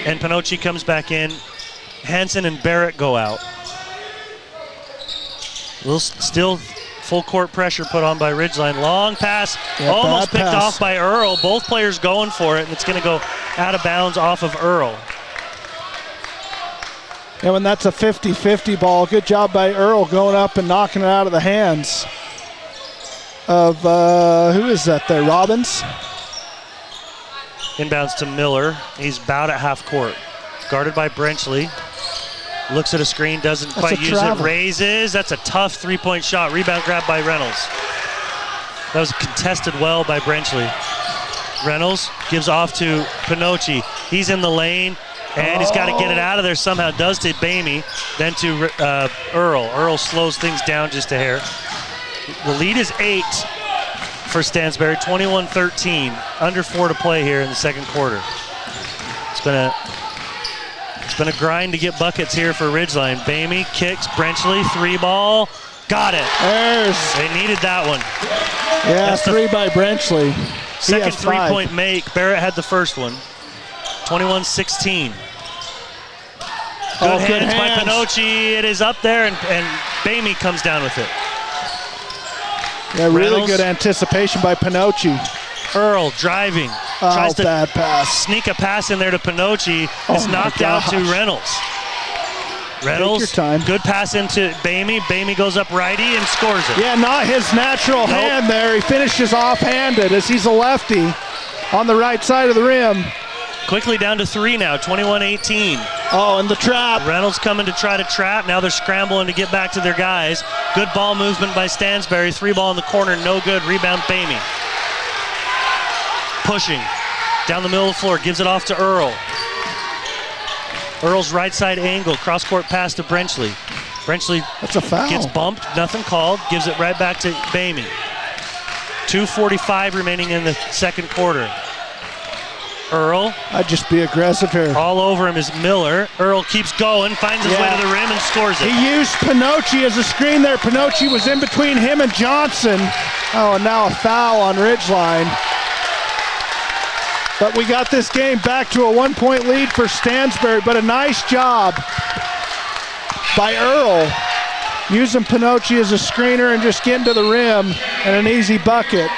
and Pinocchi comes back in. Hansen and Barrett go out. Still full court pressure put on by Ridgeline. Long pass, almost picked off by Earl. Both players going for it, and it's going to go out of bounds off of Earl. And when that's a 50-50 ball, good job by Earl going up and knocking it out of the hands of, who is that there, Robbins? Inbounds to Miller. He's about at half court. Guarded by Brenchley. Looks at a screen, doesn't quite use it, raises. That's a tough three-point shot. Rebound grab by Reynolds. That was contested well by Brenchley. Reynolds gives off to Pinocchi. He's in the lane, and he's got to get it out of there somehow. Does to Bamey, then to Earl. Earl slows things down just a hair. The lead is 8 for Stansbury, 21-13. Under 4 to play here in the second quarter. It's been a grind to get buckets here for Ridgeline. Bamey kicks, Brenchley, 3-ball. Got it. They needed that one. Yeah, that's 3 by Brenchley. Second three-point make. Barrett had the first one. 21-16. Good hands by Pinocchi. It is up there, and Bamey comes down with it. Yeah, really good anticipation by Pinocchi. Earl driving. Tries to bad pass. Sneak a pass in there to Pinocchi. It's knocked out to Reynolds. Reynolds, good pass into Bamey. Bamey goes up righty and scores it. Yeah, not his natural hand there. He finishes offhanded as he's a lefty on the right side of the rim. Quickly down to 3 now, 21-18. Oh, and the trap. Reynolds coming to try to trap. Now they're scrambling to get back to their guys. Good ball movement by Stansbury. 3-ball in the corner, no good. Rebound Bamey. Pushing down the middle of the floor, gives it off to Earl. Earl's right side angle, cross-court pass to Brenchley. Brenchley That's a foul. Gets bumped, nothing called, gives it right back to Bamey. 2:45 remaining in the second quarter. Earl. I'd just be aggressive here. All over him is Miller. Earl keeps going, finds his way to the rim and scores it. He used Pinocchi as a screen there. Pinocchi was in between him and Johnson. Oh, and now a foul on Ridgeline. But we got this game back to a 1-point lead for Stansbury, but a nice job by Earl using Pinocchi as a screener and just getting to the rim and an easy bucket.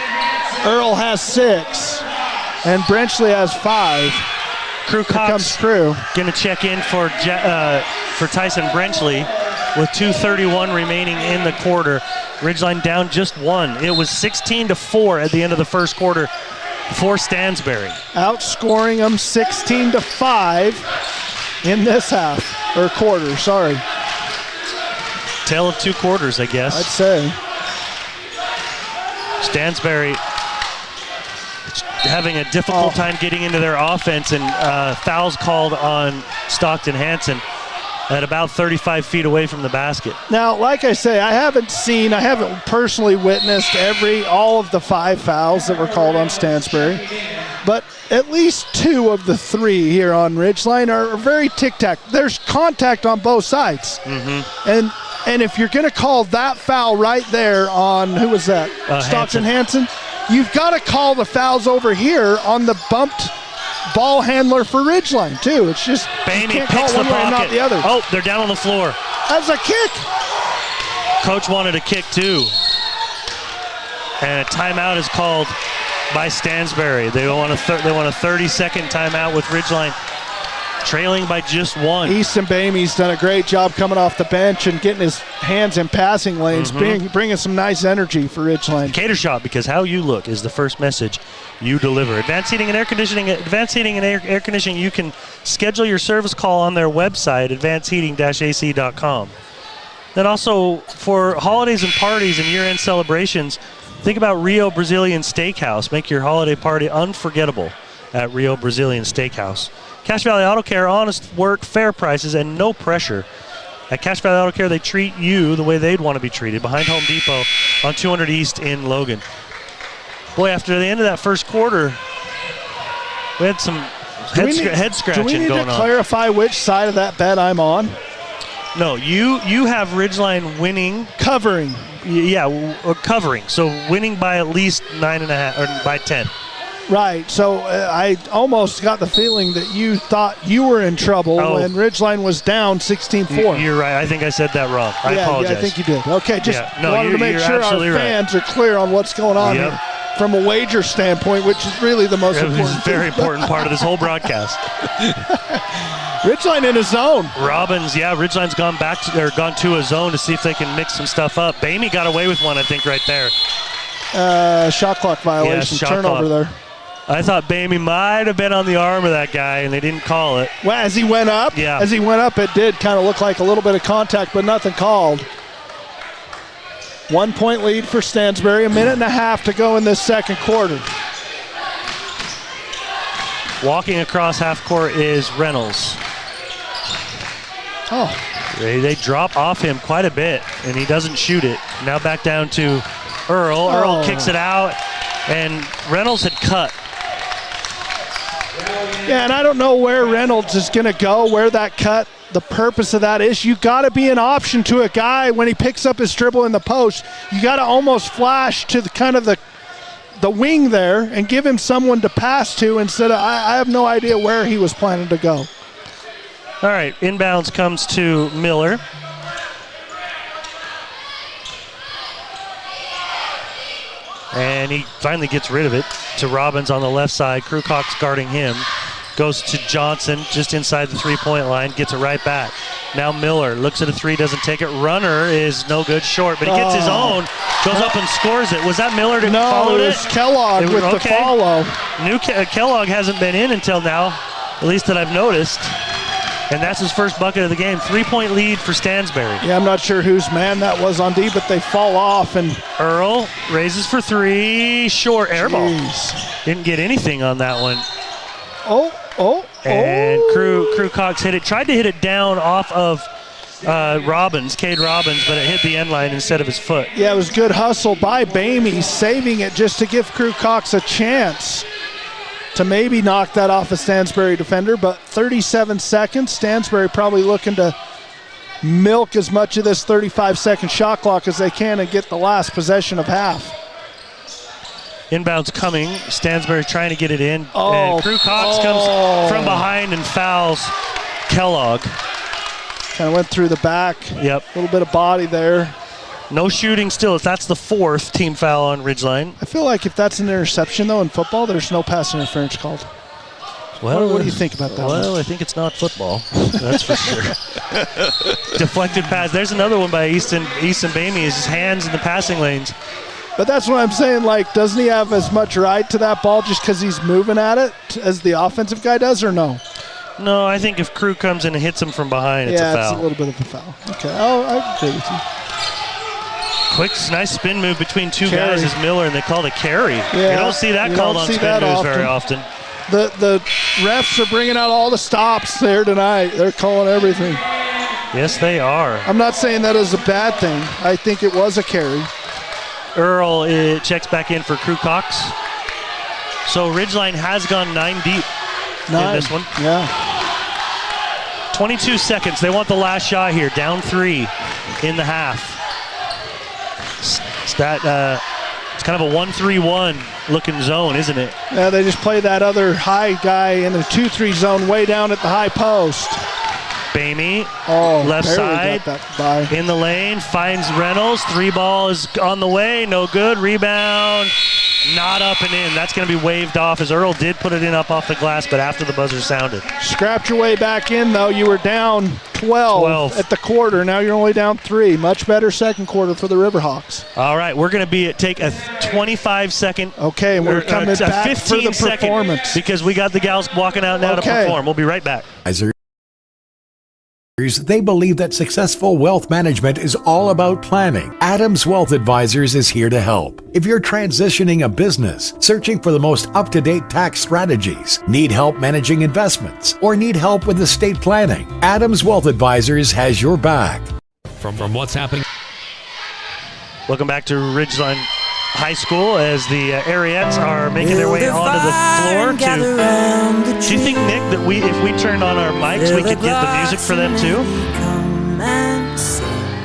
Earl has 6 and Brenchley has 5. Crew Cox gonna check in for Tyson Brenchley with 2:31 remaining in the quarter. Ridgeline down just 1. It was 16-4 at the end of the first quarter for Stansbury. Outscoring them 16-5 in this half, or quarter, sorry. Tale of 2 quarters, I guess. I'd say. Stansbury having a difficult time getting into their offense, and fouls called on Stockton Hansen at about 35 feet away from the basket. Now, like I say, I haven't personally witnessed all of the 5 fouls that were called on Stansbury, but at least 2 of the 3 here on Ridgeline are very tic-tac. There's contact on both sides. Mm-hmm. And if you're going to call that foul right there on, who was that? Stockton Hansen. You've got to call the fouls over here on the bumped ball handler for Ridgeline, too. It's just, Bamey you can't call one way and not the other. Oh, they're down on the floor. That's a kick. Coach wanted a kick, too. And a timeout is called by Stansbury. They want a 30-second timeout with Ridgeline trailing by just 1. Easton Bamey's done a great job coming off the bench and getting his hands in passing lanes, bringing some nice energy for Ridgeline. Cater Shop, because how you look is the first message you deliver. Advanced Heating and Air Conditioning. Air Conditioning, you can schedule your service call on their website, advancedheating-ac.com. Then also, for holidays and parties and year-end celebrations, think about Rio Brazilian Steakhouse. Make your holiday party unforgettable at Rio Brazilian Steakhouse. Cache Valley Auto Care, honest work, fair prices, and no pressure. At Cache Valley Auto Care, they treat you the way they'd want to be treated, behind Home Depot on 200 East in Logan. Boy, after the end of that first quarter, we had some head scratching going on. Do we need to clarify which side of that bet I'm on? No, you have Ridgeline winning. Covering. Yeah, covering. So winning by at least 9.5, or by 10. Right, so I almost got the feeling that you thought you were in trouble when Ridgeline was down 16-4. You're right. I think I said that wrong. I apologize. Yeah, I think you did. Okay, just wanted to make sure our fans are clear on what's going on here from a wager standpoint, which is really the most important. It's a very important part of this whole broadcast. Ridgeline in a zone. Robbins, Ridgeline's gone to a zone to see if they can mix some stuff up. Bamey got away with one, I think, right there. Shot clock violation, turnover there. I thought Bamey might have been on the arm of that guy, and they didn't call it. Well, as he went up, it did kind of look like a little bit of contact, but nothing called. 1 point lead for Stansbury, a minute and a half to go in this second quarter. Walking across half court is Reynolds. Oh. They drop off him quite a bit, and he doesn't shoot it. Now back down to Earl. Earl kicks it out, and Reynolds had cut. Yeah, and I don't know where Reynolds is going to go, where that cut, the purpose of that is. You got to be an option to a guy when he picks up his dribble in the post. You got to almost flash to the kind of the wing there and give him someone to pass to instead of, I have no idea where he was planning to go. All right, inbounds comes to Miller. And he finally gets rid of it to Robbins on the left side. Krukok's guarding him. Goes to Johnson just inside the three-point line, gets it right back. Now Miller looks at a three, doesn't take it. Runner is no good, short, but he gets his own, goes up and scores it. Was that Miller that followed it? No, it was Kellogg with the follow. Kellogg hasn't been in until now, at least that I've noticed. And that's his first bucket of the game. 3-point lead for Stansbury. Yeah, I'm not sure whose man that was on D, but they fall off. And Earl raises for three, short, air ball. Didn't get anything on that one. And Krukok hit it. Tried to hit it down off of Cade Robbins, but it hit the end line instead of his foot. Yeah, it was good hustle by Bamey, saving it just to give Krukok a chance to maybe knock that off a Stansbury defender, but 37 seconds. Stansbury probably looking to milk as much of this 35-second shot clock as they can and get the last possession of half. Inbounds coming. Stansbury trying to get it in. And Krukok comes from behind and fouls Kellogg. Kind of went through the back. Yep. A little bit of body there. No shooting still. That's the fourth team foul on Ridgeline. I feel like if that's an interception, though, in football, there's no pass interference called. Well, what do you think about that? Well, I think it's not football. That's for sure. Deflected pass. There's another one by Easton Bamey. His hands in the passing lanes. But that's what I'm saying. Like, doesn't he have as much right to that ball just because he's moving at it as the offensive guy does, or no? No, I think if Crew comes in and hits him from behind, it's a foul. Yeah, it's a little bit of a foul. Okay, I agree with you. Quick, nice spin move between two guys is Miller, and they called a carry. Yeah, you don't see that called on spin moves very often. The refs are bringing out all the stops there tonight. They're calling everything. Yes, they are. I'm not saying that is a bad thing. I think it was a carry. Earl checks back in for Crew Cox. So Ridgeline has gone 9 deep in this one. Yeah. 22 seconds. They want the last shot here. Down 3 in the half. It's kind of a 1-3-1 looking zone, isn't it? Yeah, they just play that other high guy in the 2-3 zone way down at the high post. Bamey, left barely side, in the lane, finds Reynolds. 3 ball is on the way, no good. Rebound, not up and in. That's going to be waved off as Earl did put it in up off the glass, but after the buzzer sounded. Scrapped your way back in, though. You were down 12 at the quarter. Now you're only down 3. Much better second quarter for the Riverhawks. All right, we're going to take a 25-second. Okay, and we're coming back for the performance. Because we got the gals walking out now to perform. We'll be right back. They believe that successful wealth management is all about planning. Adams Wealth Advisors is here to help. If you're transitioning a business, searching for the most up-to-date tax strategies, need help managing investments, or need help with estate planning, Adams Wealth Advisors has your back. From what's happening. Welcome back to Ridgeline High School as the Ariettes are making their way onto the floor. Do you think, Nick, that if we turned on our mics, we could get the music for them too?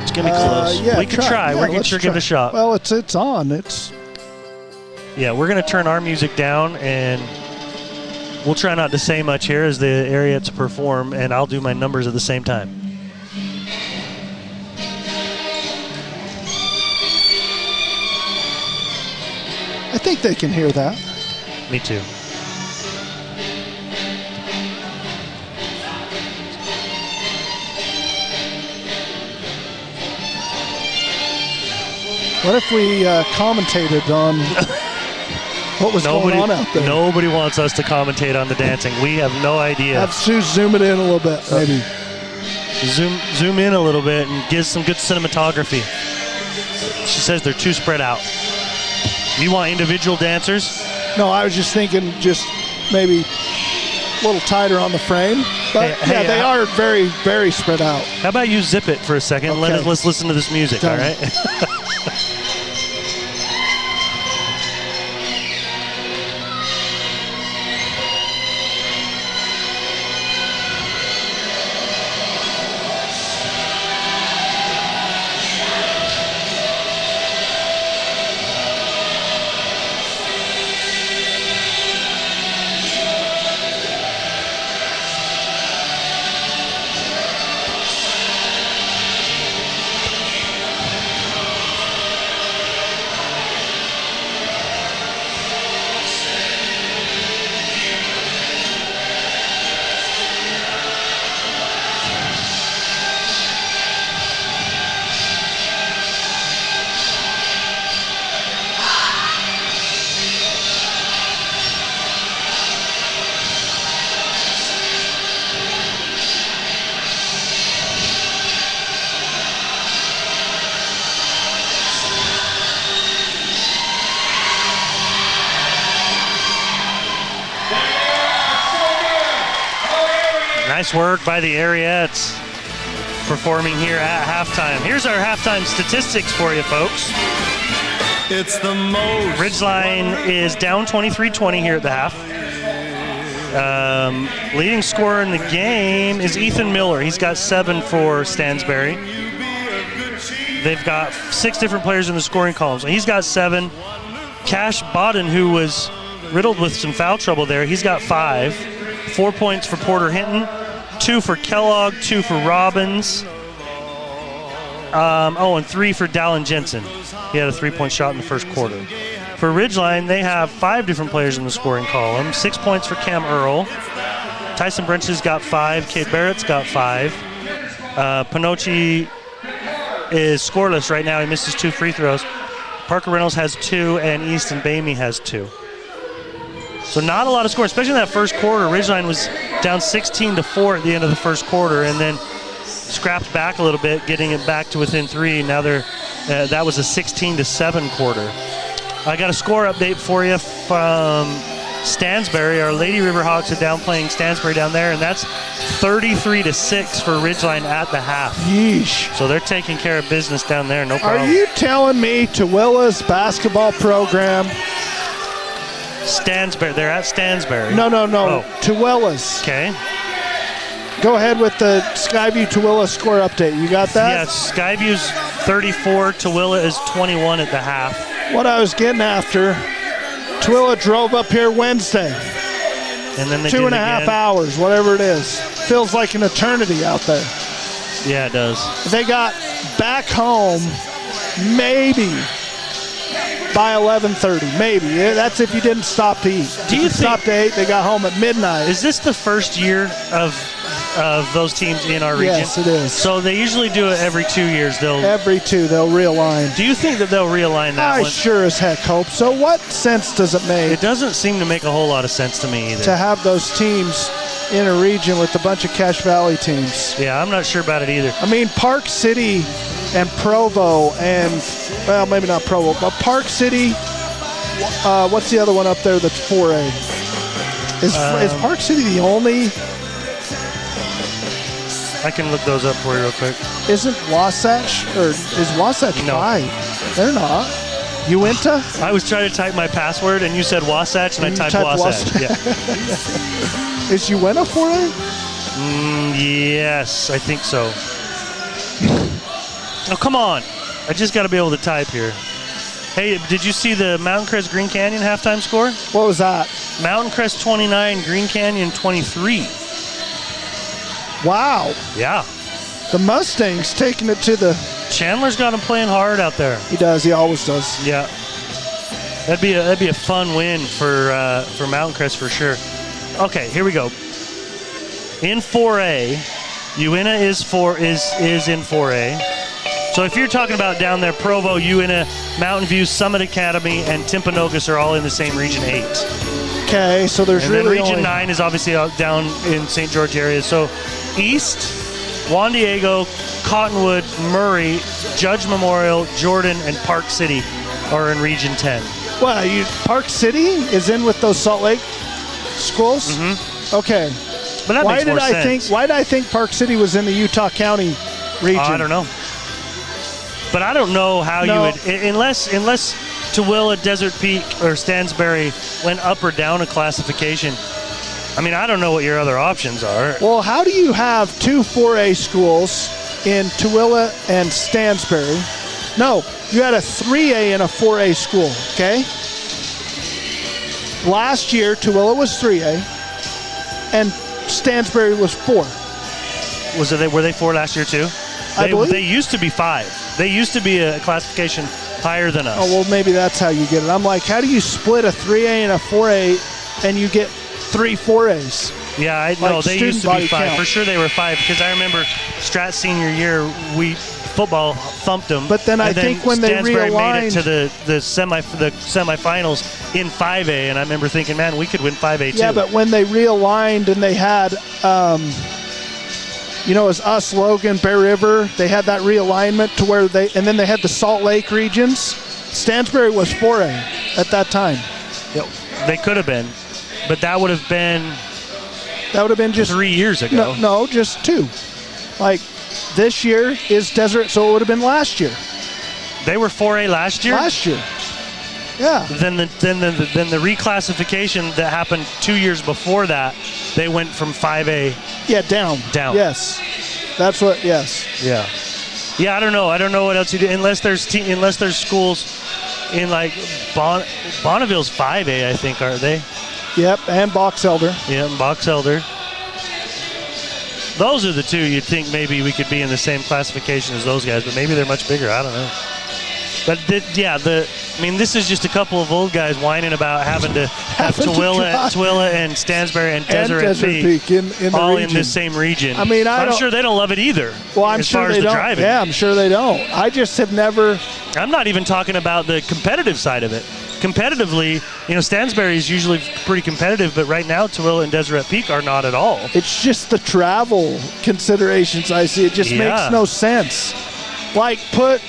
It's going to be close. We could try. We're going to give it a shot. Well, it's on. Yeah, we're going to turn our music down, and we'll try not to say much here as the Ariettes perform, and I'll do my numbers at the same time. I think they can hear that. Me too. What if we commentated on what was going on out there? Nobody wants us to commentate on the dancing. We have no idea. Have to zoom it in a little bit, maybe. Zoom in a little bit and give some good cinematography. She says they're too spread out. You want individual dancers? No, I was just thinking just maybe a little tighter on the frame. But they are very, very spread out. How about you zip it for a second? Okay. Let's listen to this music, Done. all right? Nice work by the Ariettes performing here at halftime. Here's our halftime statistics for you, folks. It's the most. Ridgeline is down 23-20 here at the half. Leading scorer in the game is Ethan Miller. He's got 7 for Stansbury. They've got 6 different players in the scoring columns. He's got 7. Cash Bodden, who was riddled with some foul trouble there, he's got 5. 4 points for Porter Hinton, 2 for Kellogg, 2 for Robbins, and 3 for Dallin Jensen. He had a 3-point shot in the first quarter. For Ridgeline, they have 5 different players in the scoring column. 6 points for Cam Earl. Tyson Brench's got 5. Cade Barrett's got 5. Pinocchi is scoreless right now. He misses 2 free throws. Parker Reynolds has 2, and Easton Bamey has 2. So not a lot of scoring, especially in that first quarter. Ridgeline was down 16-4 at the end of the first quarter, and then scrapped back a little bit, getting it back to within 3. Now that was a 16-7 quarter. I got a score update for you from Stansbury. Our Lady Riverhawks are down playing Stansbury down there, and that's 33-6 for Ridgeline at the half. Yeesh. So they're taking care of business down there, no problem. Are you telling me Tooele's basketball program? Stansbury, they're at Stansbury. No. Oh. Tooele's. Okay. Go ahead with the Skyview Tooele score update. You got that? Yes, Skyview's 34, Tooele is 21 at the half. What I was getting after, Tooele drove up here Wednesday. And then they 2.5 hours, whatever it is. Feels like an eternity out there. Yeah, it does. They got back home maybe by 11:30, maybe. That's if you didn't stop to eat. Do you think, stopped to 8, they got home at midnight. Is this the first year of those teams in our region? Yes, it is. So they usually do it every 2 years. Every 2, they'll realign. Do you think that they'll realign that I one? sure as heck hope so. What sense does it make? It doesn't seem to make a whole lot of sense to me either. To have those teams in a region with a bunch of Cache Valley teams. Yeah, I'm not sure about it either. I mean, Park City and Provo and, well, maybe not Provo, but Park City, what's the other one up there that's 4A? Is Park City the only? I can look those up for you real quick. Isn't Wasatch, or is Wasatch 5? They're not. Uinta? I was trying to type my password and you said Wasatch and I typed Wasatch. Yeah. Is Uinta 4A? Yes, I think so. Oh, come on. I just got to be able to type here. Hey, did you see the Mountain Crest Green Canyon halftime score? What was that? Mountain Crest 29, Green Canyon 23. Wow. Yeah. The Mustangs taking it to the... Chandler's got him playing hard out there. He does. He always does. Yeah. That'd be a fun win for Mountain Crest for sure. Okay, here we go. In 4A, Uinta is in 4A. So if you're talking about down there, Provo, Uinta, Mountain View, Summit Academy, and Timpanogos are all in the same Region 8. Okay, so there's and really then Region only 9 is obviously out down in St. George area. So East, Juan Diego, Cottonwood, Murray, Judge Memorial, Jordan, and Park City are in Region 10. Well, Park City is in with those Salt Lake schools? Mm-hmm. Okay. But that makes more sense. Why did I think Park City was in the Utah County region? I don't know. But I don't know how you would, unless Tooele, Desert Peak, or Stansbury went up or down a classification. I mean, I don't know what your other options are. Well, how do you have two 4A schools in Tooele and Stansbury? No, you had a 3A and a 4A school, okay? Last year, Tooele was 3A, and Stansbury was 4. Were they 4 last year too? I believe. They used to be 5. They used to be a classification higher than us. Oh, well, maybe that's how you get it. I'm like, how do you split a 3A and a 4A and you get 3 4As? Yeah, I know. They used to be 5. Count. For sure they were 5 because I remember Strat senior year, football thumped them. But then I think when Stansbury they realigned made it to the semifinals in 5A, and I remember thinking, man, we could win 5A too. Yeah, but when they realigned and they had, it was us, Logan, Bear River. They had that realignment to where and then they had the Salt Lake regions. Stansbury was 4A at that time. Yep. They could have been, but that would have been just 3 years ago. No, just 2. Like this year is Desert, so it would have been last year. They were 4A last year? Last year. Yeah. Then the reclassification that happened 2 years before that, they went from 5A. Yeah, down. Yes. That's what. Yes. Yeah. Yeah, I don't know. I don't know what else you do unless there's schools in like Bonneville's 5A, I think, are they? Yep, and Box Elder. Yeah, and Box Elder. Those are the two you'd think maybe we could be in the same classification as those guys, but maybe they're much bigger. I don't know. But this is just a couple of old guys whining about having to have Tooele and Stansbury and Desert Peak in the all region. in the same region. I mean, I'm sure they don't love it either. Well, I'm sure they don't. Driving. Yeah, I'm sure they don't. I just have never. I'm not even talking about the competitive side of it. Competitively, Stansbury is usually pretty competitive, but right now Tooele and Deseret Peak are not at all. It's just the travel considerations I see. It just makes no sense. Like put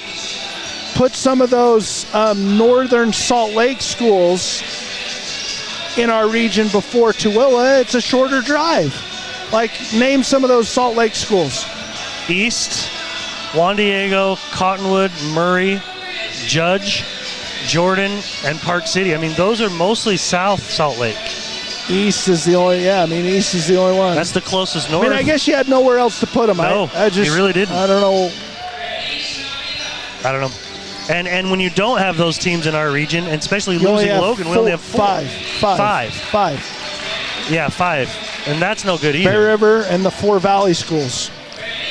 some of those northern Salt Lake schools in our region before Tooele. It's a shorter drive. Like name some of those Salt Lake schools. East, Juan Diego, Cottonwood, Murray, Judge, Jordan, and Park City. I mean, those are mostly South Salt Lake. East is the only, East is the only one. That's the closest north. I mean, I guess you had nowhere else to put them. No, you really didn't. I don't know. And when you don't have those teams in our region, and especially losing Logan, we only have 4. Five. Yeah, 5. And that's no good either. Bear River and the 4 Valley schools.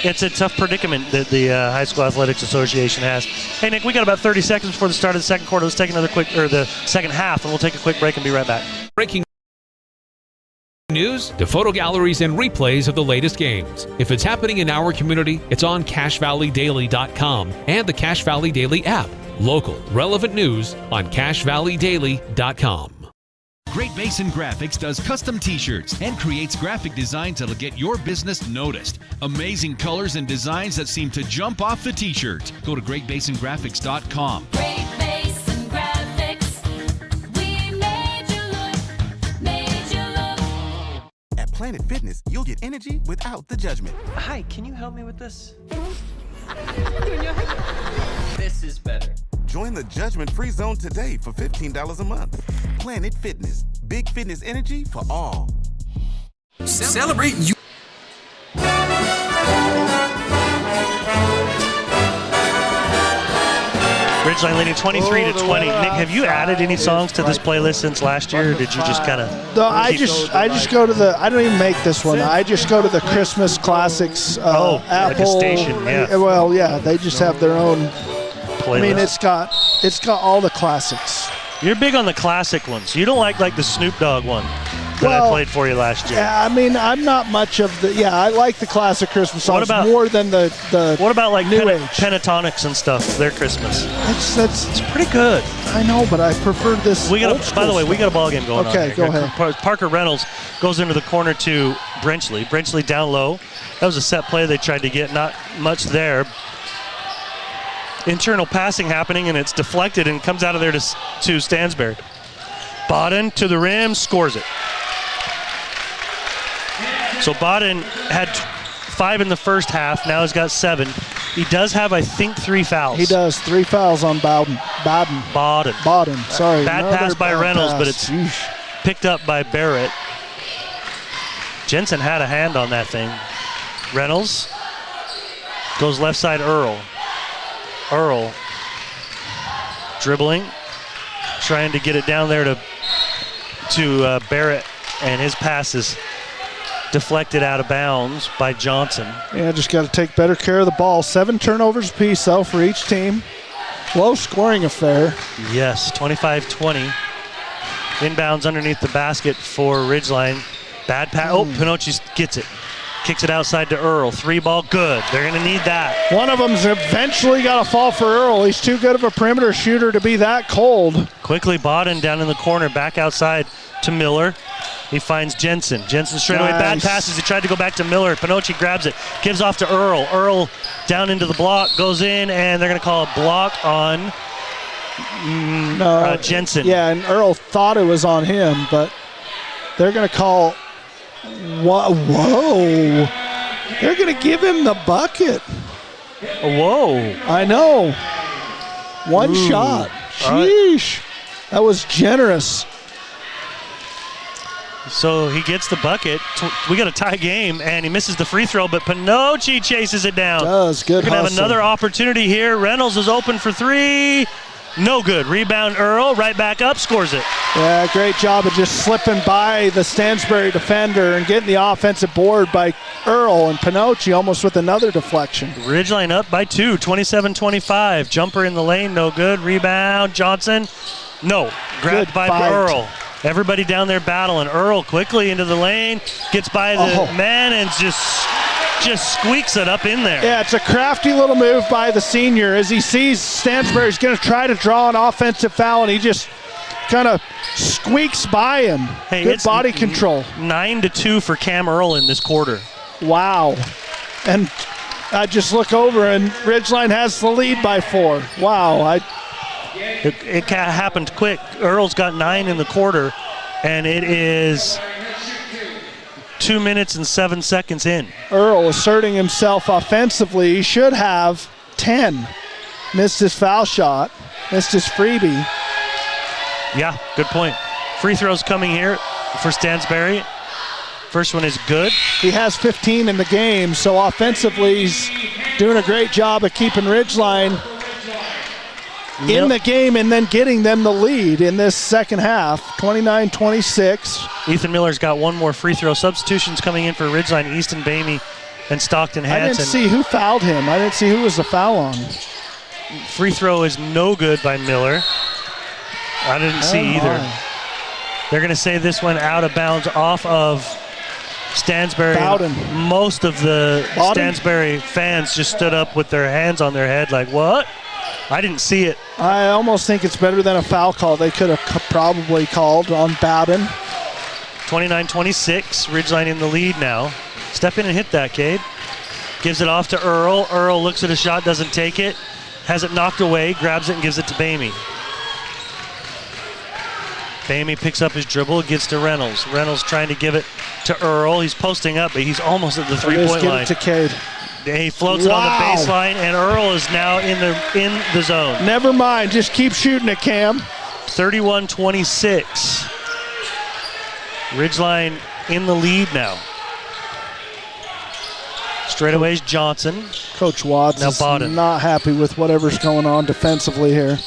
It's a tough predicament that the High School Athletics Association has. Hey, Nick, we got about 30 seconds before the start of the second quarter. Let's take the second half, and we'll take a quick break and be right back. Breaking news to photo galleries and replays of the latest games. If it's happening in our community, it's on CashValleyDaily.com and the Cache Valley Daily app. Local, relevant news on CashValleyDaily.com. Great Basin Graphics does custom t-shirts and creates graphic designs that'll get your business noticed. Amazing colors and designs that seem to jump off the t-shirt. Go to GreatBasinGraphics.com. Great Basin Graphics. We made you look. At Planet Fitness, you'll get energy without the judgment. Hi, can you help me with this? This is better. Join the judgment-free zone today for $15 a month. Planet Fitness. Big fitness energy for all. Celebrate you. Ridgeline leading 23-20. Nick, have you added any songs to this playlist since last year, or did you just kind of? No, I just go to the. I don't even make this one. I just go to the Christmas classics. Apple. Like a station, yeah. Well, yeah, they just have their own playlist. I mean, it's got all the classics. You're big on the classic ones. You don't like the Snoop Dogg one. that I played for you last year. Yeah, I mean, I'm not much of the. Yeah, I like the classic Christmas songs more than the. What about like New Age Pentatonics and stuff? Their Christmas. It's pretty good. I know, but I prefer this. By the way, we got a ball game going on. Okay, go ahead. Parker Reynolds goes into the corner to Brenchley. Brenchley down low. That was a set play they tried to get. Not much there. Internal passing happening, and it's deflected and comes out of there to Stansbury. Bodden to the rim, scores it. So Bodden had 5 in the first half. Now he's got 7. He does have, I think, 3 fouls. He does. 3 fouls on Bodden. Sorry. Bad pass by Reynolds, but it's picked up by Barrett. Jensen had a hand on that thing. Reynolds goes left side, Earl dribbling, trying to get it down there to Barrett, and his pass is deflected out of bounds by Johnson. Yeah, just got to take better care of the ball. 7 turnovers apiece, though, for each team. Low scoring affair. Yes, 25-20. Inbounds underneath the basket for Ridgeline. Bad pass. Oh, Pinocchi gets it. Kicks it outside to Earl. 3 ball, good. They're going to need that. One of them's eventually got to fall for Earl. He's too good of a perimeter shooter to be that cold. Quickly, Bodden down in the corner, back outside to Miller. He finds Jensen. Jensen straight away, bad passes. He tried to go back to Miller. Pinocchi grabs it, gives off to Earl. Earl down into the block, goes in, and they're going to call a block on Jensen. Yeah, and Earl thought it was on him, but they're going to call... Whoa. They're going to give him the bucket. Whoa. I know. One shot. Sheesh. That was generous. So he gets the bucket. We got a tie game, and he misses the free throw, but Pinocchi chases it down. Does. Good We're going to have hustle. another opportunity here. Reynolds is open for 3. No good. Rebound Earl, right back up, scores it. Yeah, great job of just slipping by the Stansbury defender and getting the offensive board by Earl, and Pinocchi almost with another deflection. Ridgeline up by 2, 27-25. Jumper in the lane, no good. Rebound, Johnson, no. Grabbed by Earl. Everybody down there battling. Earl quickly into the lane, gets by the man and just squeaks it up in there. Yeah, it's a crafty little move by the senior as he sees Stansbury's going to try to draw an offensive foul, and he just kind of squeaks by him. Hey, good body control. 9-2 for Cam Earl in this quarter. Wow. And I just look over, and Ridgeline has the lead by 4. Wow. It happened quick. Earl's got 9 in the quarter, and it is 2 minutes and 7 seconds in. Earl asserting himself offensively. He should have 10. Missed his foul shot. Missed his freebie. Yeah, good point. Free throws coming here for Stansbury. First one is good. He has 15 in the game, so offensively he's doing a great job of keeping Ridgeline in the game and then getting them the lead in this second half, 29-26. Ethan Miller's got 1 more free throw. Substitutions coming in for Ridgeline, Easton Bamey and Stockton Hansen. I didn't see who fouled him. I didn't see who was the foul on. Free throw is no good by Miller. I didn't see either. They're going to say this one out of bounds off of Stansbury. Bowden. Most of the Stansbury fans just stood up with their hands on their head like, what? I didn't see it. I almost think it's better than a foul call they could have probably called on Bowden. 29-26, Ridgeline in the lead now. Step in and hit that, Cade. Gives it off to Earl. Earl looks at a shot, doesn't take it. Has it knocked away, grabs it and gives it to Bamey. Bamey picks up his dribble, gets to Reynolds. Reynolds trying to give it to Earl. He's posting up, but he's almost at the three-point line. Give it to Cade. He floats it on the baseline, and Earl is now in the zone. Never mind, just keep shooting it, Cam. 31-26. Ridgeline in the lead now. Straightaways Johnson. Coach Watts now is Bodden. Not happy with whatever's going on defensively here.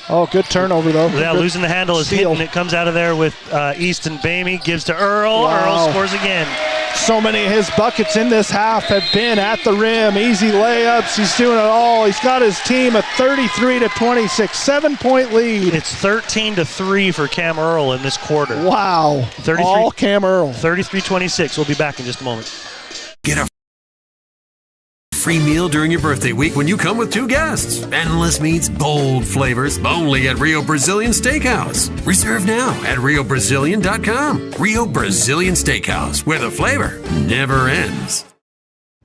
Oh, good turnover, though. Yeah, good losing the handle is steal. hitting. It comes out of there with Easton Bamey. Gives to Earl. Wow. Earl scores again. So many of his buckets in this half have been at the rim. Easy layups. He's doing it all. He's got his team a 33-26, 7-point lead. It's 13-3 for Cam Earl in this quarter. Wow. All Cam Earl. 33-26. We'll be back in just a moment. Get a free meal during your birthday week when you come with 2 guests. Endless meats, bold flavors, only at Rio Brazilian Steakhouse. Reserve now at riobrazilian.com. Rio Brazilian Steakhouse, where the flavor never ends.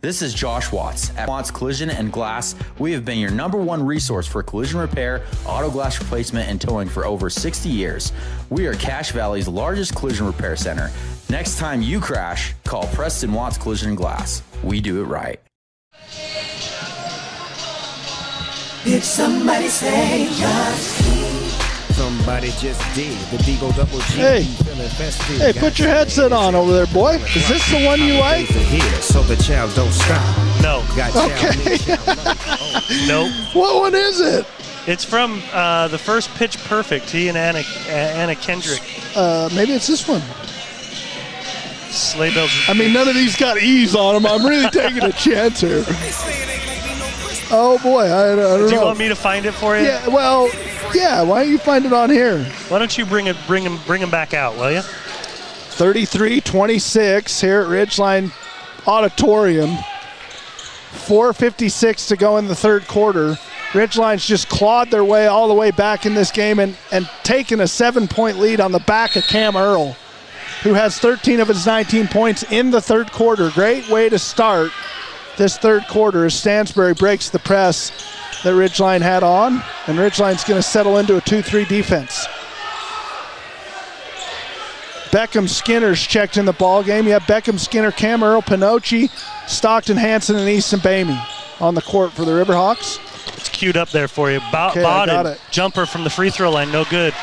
This is Josh Watts. At Watts Collision and Glass, we have been your #1 resource for collision repair, auto glass replacement, and towing for over 60 years. We are Cache Valley's largest collision repair center. Next time you crash, call Preston Watts Collision and Glass. We do it right. Did somebody say just Somebody just did the Beagle Double G. Hey, put your headset on over there, boy. Is this the one you like? Here, so the child don't stop. No. Okay. Nope. What one is it? It's from the first Pitch Perfect. He and Anna Kendrick. Maybe it's this one. Sleigh bells. I mean, none of these got E's on them. I'm really taking a chance here. Oh boy, I don't know. Do you want me to find it for you? Yeah, well, yeah. Why don't you find it on here? Why don't you bring him back out, will you? 33-26 here at Ridgeline Auditorium. 4:56 to go in the third quarter. Ridgeline's just clawed their way all the way back in this game and taken a 7-point lead on the back of Cam Earl, who has 13 of his 19 points in the third quarter. Great way to start this third quarter as Stansbury breaks the press that Ridgeline had on, and Ridgeline's going to settle into a 2-3 defense. Beckham Skinner's checked in the ball game. You have Beckham Skinner, Cam Earl, Pinocchi, Stockton Hansen, and Easton Bamey on the court for the Riverhawks. It's queued up there for you. Okay, I got it. Jumper from the free throw line, no good.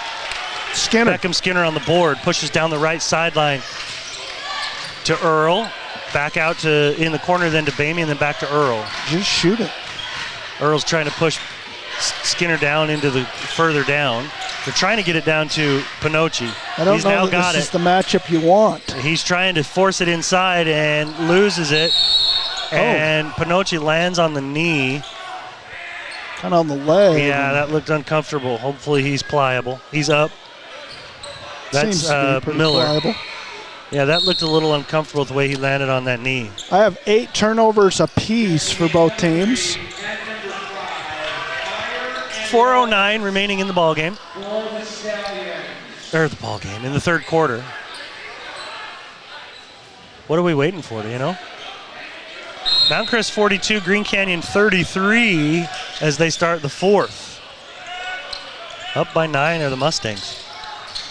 Skinner. Beckham Skinner on the board, pushes down the right sideline to Earl. Back out to in the corner, then to Bamey, and then back to Earl. Just shoot it. Earl's trying to push Skinner down into the further down. They're trying to get it down to Pinocchi. I don't He's know now that got this it. is the matchup you want. He's trying to force it inside and loses it. And Pinocchi lands on the knee. Kind of on the leg. Yeah, that looked uncomfortable. Hopefully he's pliable. He's up. That's Seems to be pretty Miller. pliable. Yeah, that looked a little uncomfortable the way he landed on that knee. I have 8 turnovers apiece for both teams. 4:09 remaining in the ball game. In the third quarter. What are we waiting for, do you know? Mount Crest 42, Green Canyon 33 as they start the fourth. Up by 9 are the Mustangs.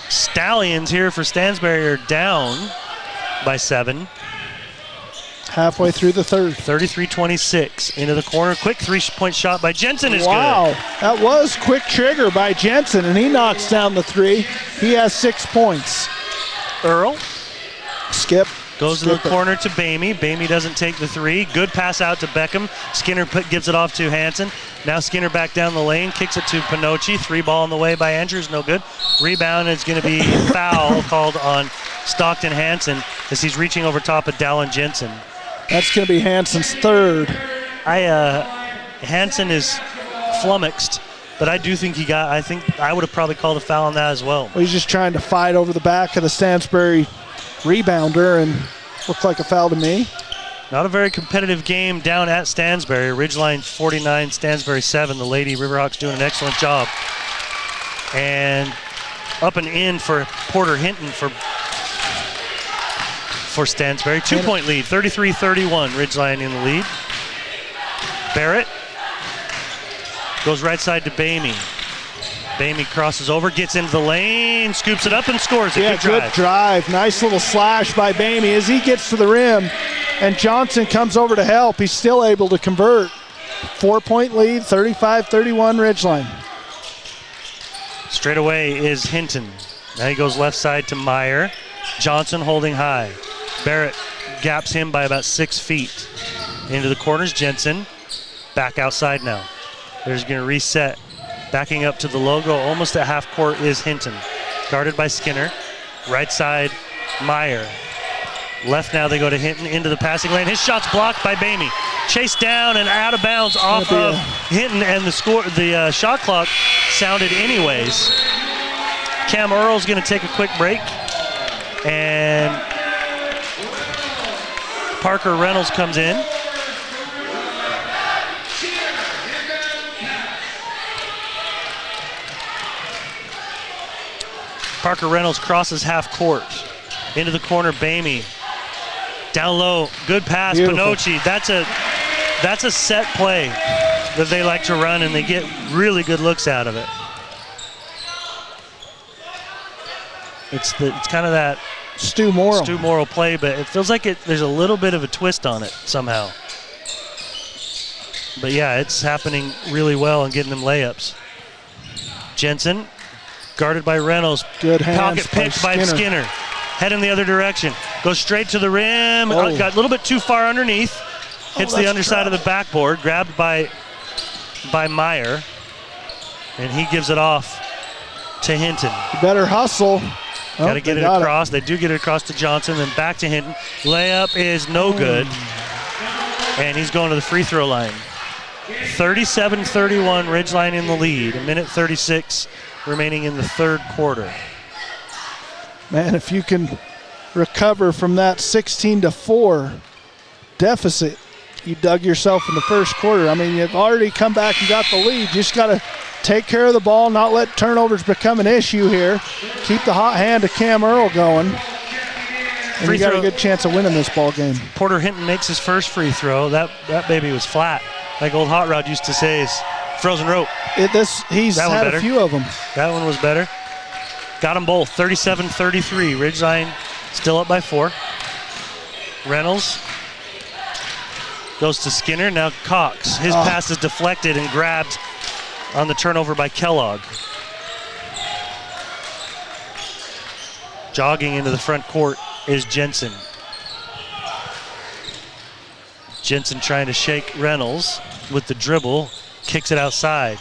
Stallions here for Stansbury are down by 7. Halfway through the third. 33-26 into the corner. Quick 3-point shot by Jensen is wow, good. That was quick trigger by Jensen, and he knocks down the 3. He has 6 points. Earl. Skip. Goes to the corner to Bamey. Bamey doesn't take the 3. Good pass out to Beckham. Skinner gives it off to Hansen. Now Skinner back down the lane, kicks it to Pinocchi. 3 ball on the way by Andrews, no good. Rebound is going to be foul called on Stockton Hansen as he's reaching over top of Dallin Jensen. That's going to be Hansen's 3rd. Hansen is flummoxed, but I do think I think I would have probably called a foul on that as well. He's just trying to fight over the back of the Stansbury rebounder, and looked like a foul to me. Not a very competitive game down at Stansbury. Ridgeline 49, Stansbury 7. The Lady Riverhawks doing an excellent job. And up and in for Porter Hinton for Stansbury. 2-point lead, 33-31. Ridgeline in the lead. Barrett goes right side to Bamey. Bamey crosses over, gets into the lane, scoops it up and scores it. Yeah, good drive. Nice little slash by Bamey as he gets to the rim, and Johnson comes over to help. He's still able to convert. 4-point lead, 35-31 Ridgeline. Straight away is Hinton. Now he goes left side to Meyer. Johnson holding high. Barrett gaps him by about 6 feet. Into the corners, Jensen. Back outside now. There's going to reset. Backing up to the logo, almost at half court, is Hinton. Guarded by Skinner. Right side, Meyer. Left now they go to Hinton into the passing lane. His shot's blocked by Bamey. Chased down and out of bounds off of Hinton, and the shot clock sounded anyways. Cam Earl's going to take a quick break, and Parker Reynolds comes in. Parker Reynolds crosses half court. Into the corner, Bamey. Down low, good pass, Pinocchi. That's a set play that they like to run, and they get really good looks out of it. It's kind of that Stu Morrill play, but it feels like there's a little bit of a twist on it somehow. But yeah, it's happening really well and getting them layups. Jensen, guarded by Reynolds. Good hands. Pocket picked by Skinner. Heading the other direction. Goes straight to the rim. Got a little bit too far underneath. Hits the underside of the backboard. Grabbed by Meyer. And he gives it off to Hinton. You better hustle. Got to get it across. They do get it across to Johnson. Then back to Hinton. Layup is no good. And he's going to the free throw line. 37-31, Ridgeline in the lead. 1:36 remaining in the third quarter. Man, if you can recover from that 16-4 deficit you dug yourself in the first quarter. I mean, you've already come back and got the lead. You just got to take care of the ball, not let turnovers become an issue here. Keep the hot hand of Cam Earl going. And you got a good chance of winning this ball game. Porter Hinton makes his first free throw. That baby was flat. Like old Hot Rod used to say, is frozen rope. He's had a few of them. That one was better. Got them both, 37-33. Ridgeline still up by 4. Reynolds goes to Skinner, now Cox. His pass is deflected and grabbed on the turnover by Kellogg. Jogging into the front court is Jensen. Jensen trying to shake Reynolds with the dribble, kicks it outside.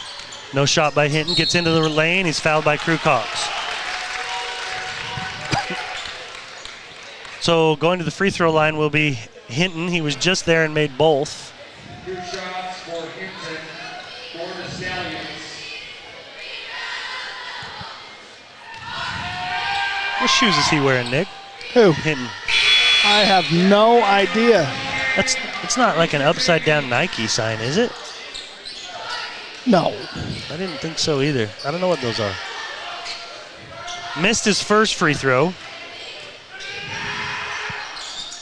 No shot by Hinton, gets into the lane, he's fouled by Crew Cox. So going to the free throw line will be Hinton. He was just there and made both. 2 shots for Hinton for the Stallions. What shoes is he wearing, Nick? Who? Hinton. I have no idea. It's not like an upside down Nike sign, is it? No. I didn't think so either. I don't know what those are. Missed his first free throw.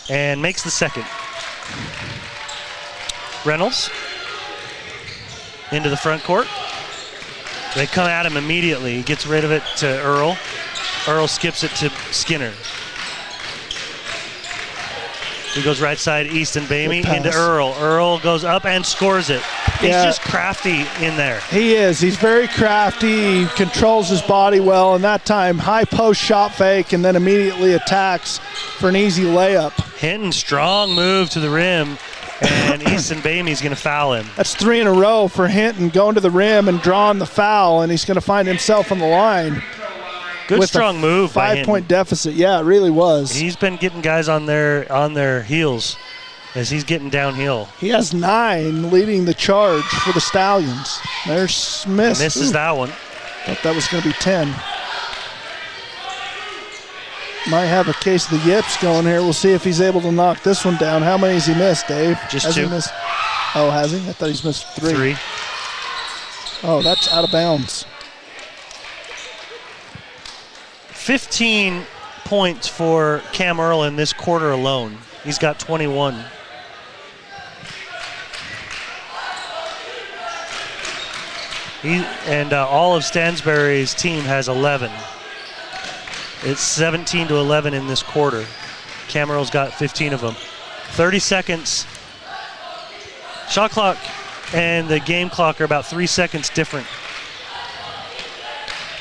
And makes the second. Reynolds into the front court. They come at him immediately. He gets rid of it to Earl. Earl skips it to Skinner. He goes right side, Easton Bamey into Earl. Earl goes up and scores it. He's just crafty in there. He is. He's very crafty. He controls his body well. And that time, high post shot fake and then immediately attacks for an easy layup. Hinton, strong move to the rim. And Easton Bamey's going to foul him. That's 3 in a row for Hinton, going to the rim and drawing the foul. And he's going to find himself on the line. Good strong move by Hinton. 5-point deficit. Yeah, it really was. He's been getting guys on their heels as he's getting downhill. He has 9 leading the charge for the Stallions. There's Smith. Misses that one. Thought that was going to be 10. Might have a case of the yips going here. We'll see if he's able to knock this one down. How many has he missed, Dave? Just 2. Oh, has he? I thought he's missed 3. Oh, that's out of bounds. 15 points for Cam Earl in this quarter alone. He's got 21. All of Stansbury's team has 11. It's 17-11 in this quarter. Cam Earl's got 15 of them. 30 seconds. Shot clock and the game clock are about 3 seconds different.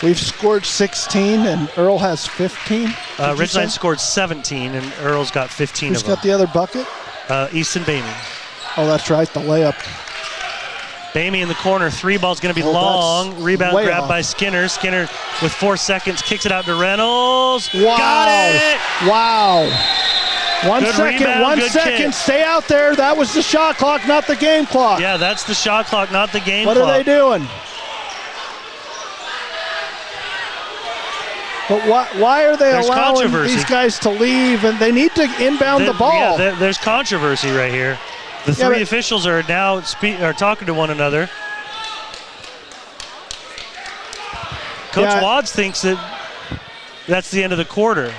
We've scored 16 and Earl has 15. Ridgeline scored 17 and Earl's got 15 Who's of them. got the other bucket? Easton Bamey. Oh, that's right, the layup. Bamey in the corner, 3 ball's going to be long. Rebound grabbed by Skinner. Skinner with 4 seconds kicks it out to Reynolds. Wow. Got it! Wow. 1 Good second, rebound, 1 good second. kick. Stay out there. That was the shot clock, not the game clock. Yeah, that's the shot clock, not the game What clock. are they doing? But why are they There's allowing controversy. these guys to leave? And they need to inbound the ball. Yeah, there's controversy right here. The three officials are now are talking to one another. Coach Wads thinks that that's the end of the quarter.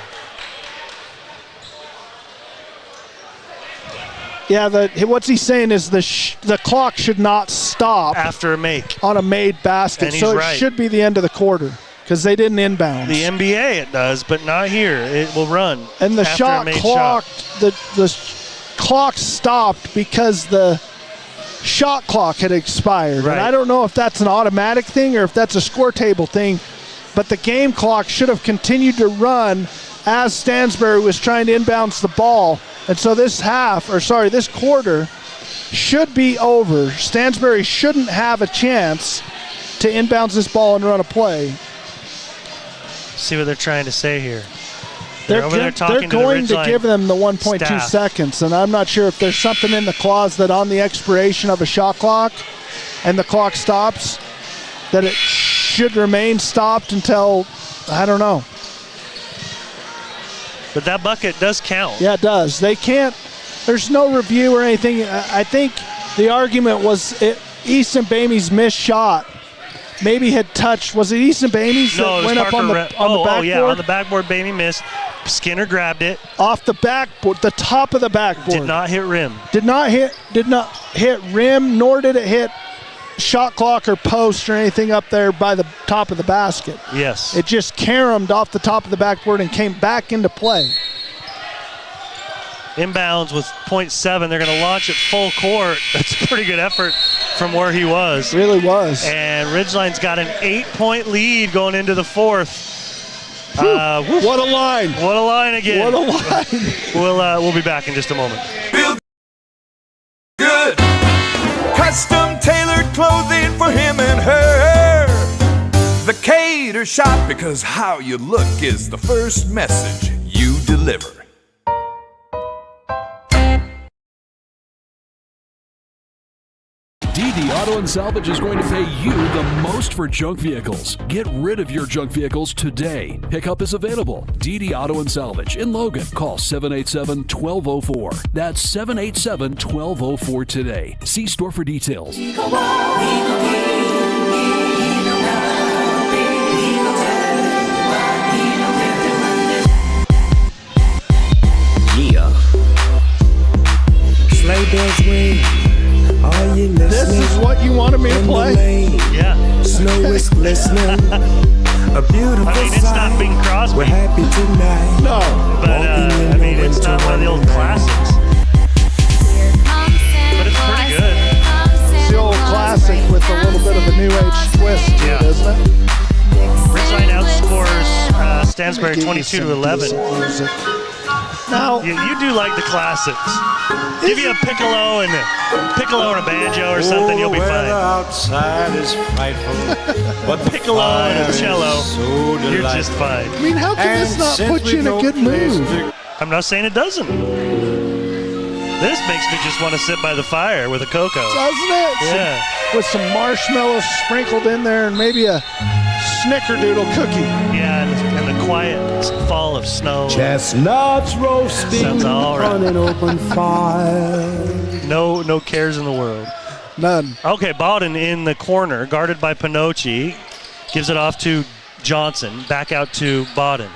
Yeah, what's he saying is the clock should not stop after a make on a made basket. And he's so right. It should be the end of the quarter because they didn't inbound. The NBA it does, but not here. It will run. And the after a shot made clock, shot. the clock stopped because the shot clock had expired. Right. And I don't know if that's an automatic thing or if that's a score table thing, but the game clock should have continued to run as Stansbury was trying to inbounds the ball. And so this quarter should be over. Stansbury shouldn't have a chance to inbounds this ball and run a play. See what they're trying to say here. They're over there they're talking going to to give them the 1.2 staff. seconds, and I'm not sure if there's something in the clause that on the expiration of a shot clock and the clock stops, that it should remain stopped until, I don't know. But that bucket does count. Yeah, it does. They can't, there's no review or anything. I think the argument was Easton Bamey's missed shot maybe had touched, was it Easton Bamey's No, that went up on the backboard? Oh, yeah, on the backboard, Bamey missed. Skinner grabbed it. Off the backboard, the top of the backboard. Did not hit rim. Did not hit rim, nor did it hit shot clock or post or anything up there by the top of the basket. Yes. It just caromed off the top of the backboard and came back into play. Inbounds with 0.7. They're going to launch it full court. That's a pretty good effort from where he was. Really was. And Ridgeline's got an 8-point lead going into the fourth. What a line. What a line again. What a line. We'll be back in just a moment. Feel good. Custom tailored clothing for him and her. The Cater Shop, because how you look is the first message you deliver. DD Auto and Salvage is going to pay you the most for junk vehicles. Get rid of your junk vehicles today. Pickup is available. DD Auto and Salvage in Logan. Call 787-1204. That's 787-1204 today. See store for details. Yeah. Sleigh bells ring. Are you listening? This is what you wanted me to play? Yeah. Snow is glistening. A beautiful I mean, it's not Bing Crosby. We're happy tonight. No. But, I mean, it's not one of the old classics. But it's pretty good. It's the old classic with a little bit of a new age twist to it, isn't it? Ridgeline outscores Stansbury 22-11. Music. Now, you do like the classics. Give you a piccolo and a banjo or something, you'll be fine. Outside is frightful, but the Piccolo and a cello, so you're just fine. I mean, how can this not put you in a good mood? I'm not saying it doesn't. This makes me just want to sit by the fire with a cocoa. Doesn't it? Yeah. With some marshmallows sprinkled in there and maybe a snickerdoodle cookie. Yeah, and the quiet fall of snow. Chestnuts roasting Sounds all right. on an open fire. No cares in the world. None. Okay, Bowden in the corner, guarded by Pinocchi. Gives it off to Johnson. Back out to Bowden.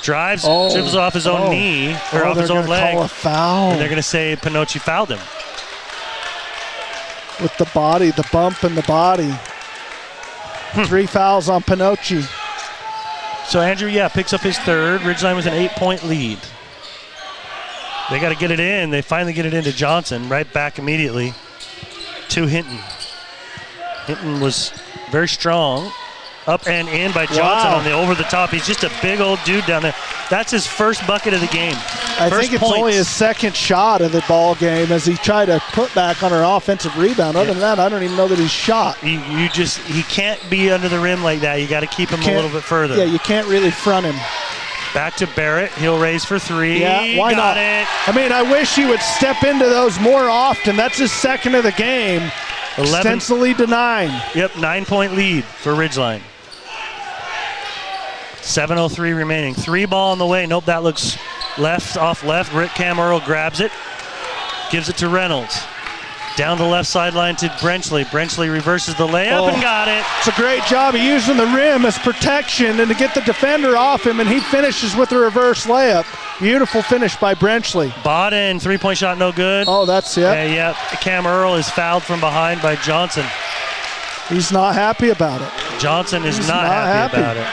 Drives, dribbles off his own knee, or off his own leg. Call a foul. And they're going to say Pinocchi fouled him. With the body, the bump in the body. 3 fouls on Pinocchi. So Andrew, picks up his third. Ridgeline with an 8-point lead. They got to get it in. They finally get it into Johnson. Right back immediately to Hinton. Hinton was very strong. Up and in by Johnson on the over the top. He's just a big old dude down there. That's his first bucket of the game. I think it's only his second shot of the ball game as he tried to put back on an offensive rebound. Other than that, I don't even know that he's shot. He can't be under the rim like that. You got to keep him a little bit further. Yeah, you can't really front him. Back to Barrett. He'll raise for three. Yeah, why Got not? it. I mean, I wish he would step into those more often. That's his second of the game. 11 Stencily to 9. Yep, 9-point lead for Ridgeline. 7:03 remaining. 3 ball on the way. Nope, that looks left, off left. Rick Cam Earl grabs it. Gives it to Reynolds. Down the left sideline to Brenchley. Brenchley reverses the layup and got it. It's a great job of using the rim as protection and to get the defender off him, and he finishes with a reverse layup. Beautiful finish by Brenchley. Bodden, 3-point shot, no good. Oh, that's it. Yeah. Cam Earl is fouled from behind by Johnson. He's not happy about it. Johnson is He's not happy about it.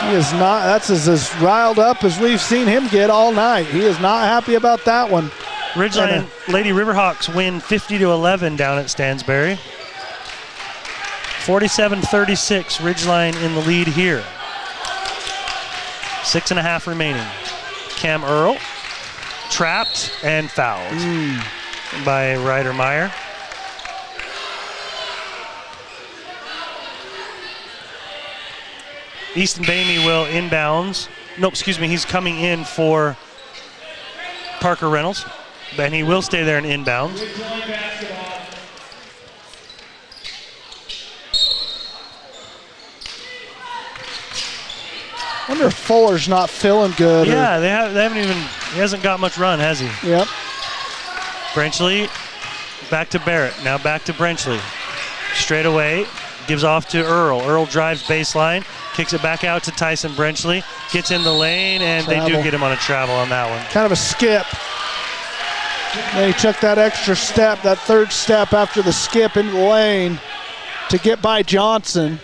He is not. That's as riled up as we've seen him get all night. He is not happy about that one. Ridgeline Lady Riverhawks win 50-11 down at Stansbury. 47-36, Ridgeline in the lead here. 6.5 remaining. Cam Earl trapped and fouled by Ryder Meyer. Easton Bamey will inbounds. No, excuse me, he's coming in for Parker Reynolds. And he will stay there in inbounds. I wonder if Fuller's not feeling good. Yeah, they haven't even, he hasn't got much run, has he? Yep. Brenchley, back to Barrett. Now back to Brenchley. Straight away, gives off to Earl. Earl drives baseline, kicks it back out to Tyson Brenchley, gets in the lane, and they do get him on a travel on that one. Kind of a skip. Then he took that extra step, that third step after the skip into the lane to get by Johnson,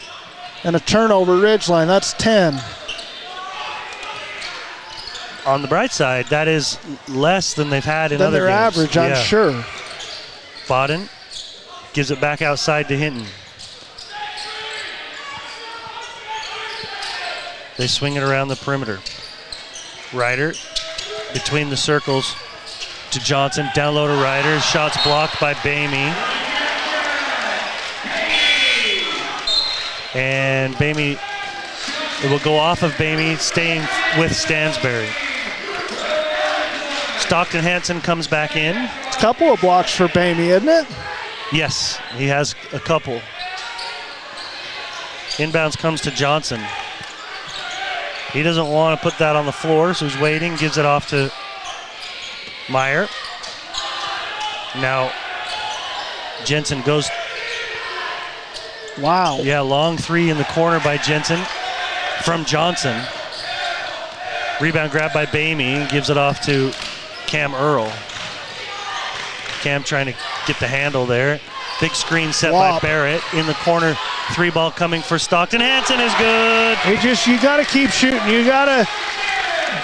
and a turnover Ridgeline. That's 10. On the bright side, that is less than they've had in Than other their games. average, I'm sure. Bodden gives it back outside to Hinton. They swing it around the perimeter. Ryder between the circles to Johnson. Down low to Ryder. Shots blocked by Bamey. And Bamey, it will go off of Bamey, staying with Stansbury. Stockton Hansen comes back in. A couple of blocks for Bamey, isn't it? Yes, he has a couple. Inbounds comes to Johnson. He doesn't want to put that on the floor, so he's waiting, gives it off to Meyer. Now, Jensen goes. Wow. Yeah, long three in the corner by Jensen from Johnson. Rebound grab by Bamey, gives it off to Cam Earl. Cam trying to get the handle there. Big screen set by Barrett in the corner. 3 ball coming for Stockton. Hansen is good. You got to keep shooting. You got to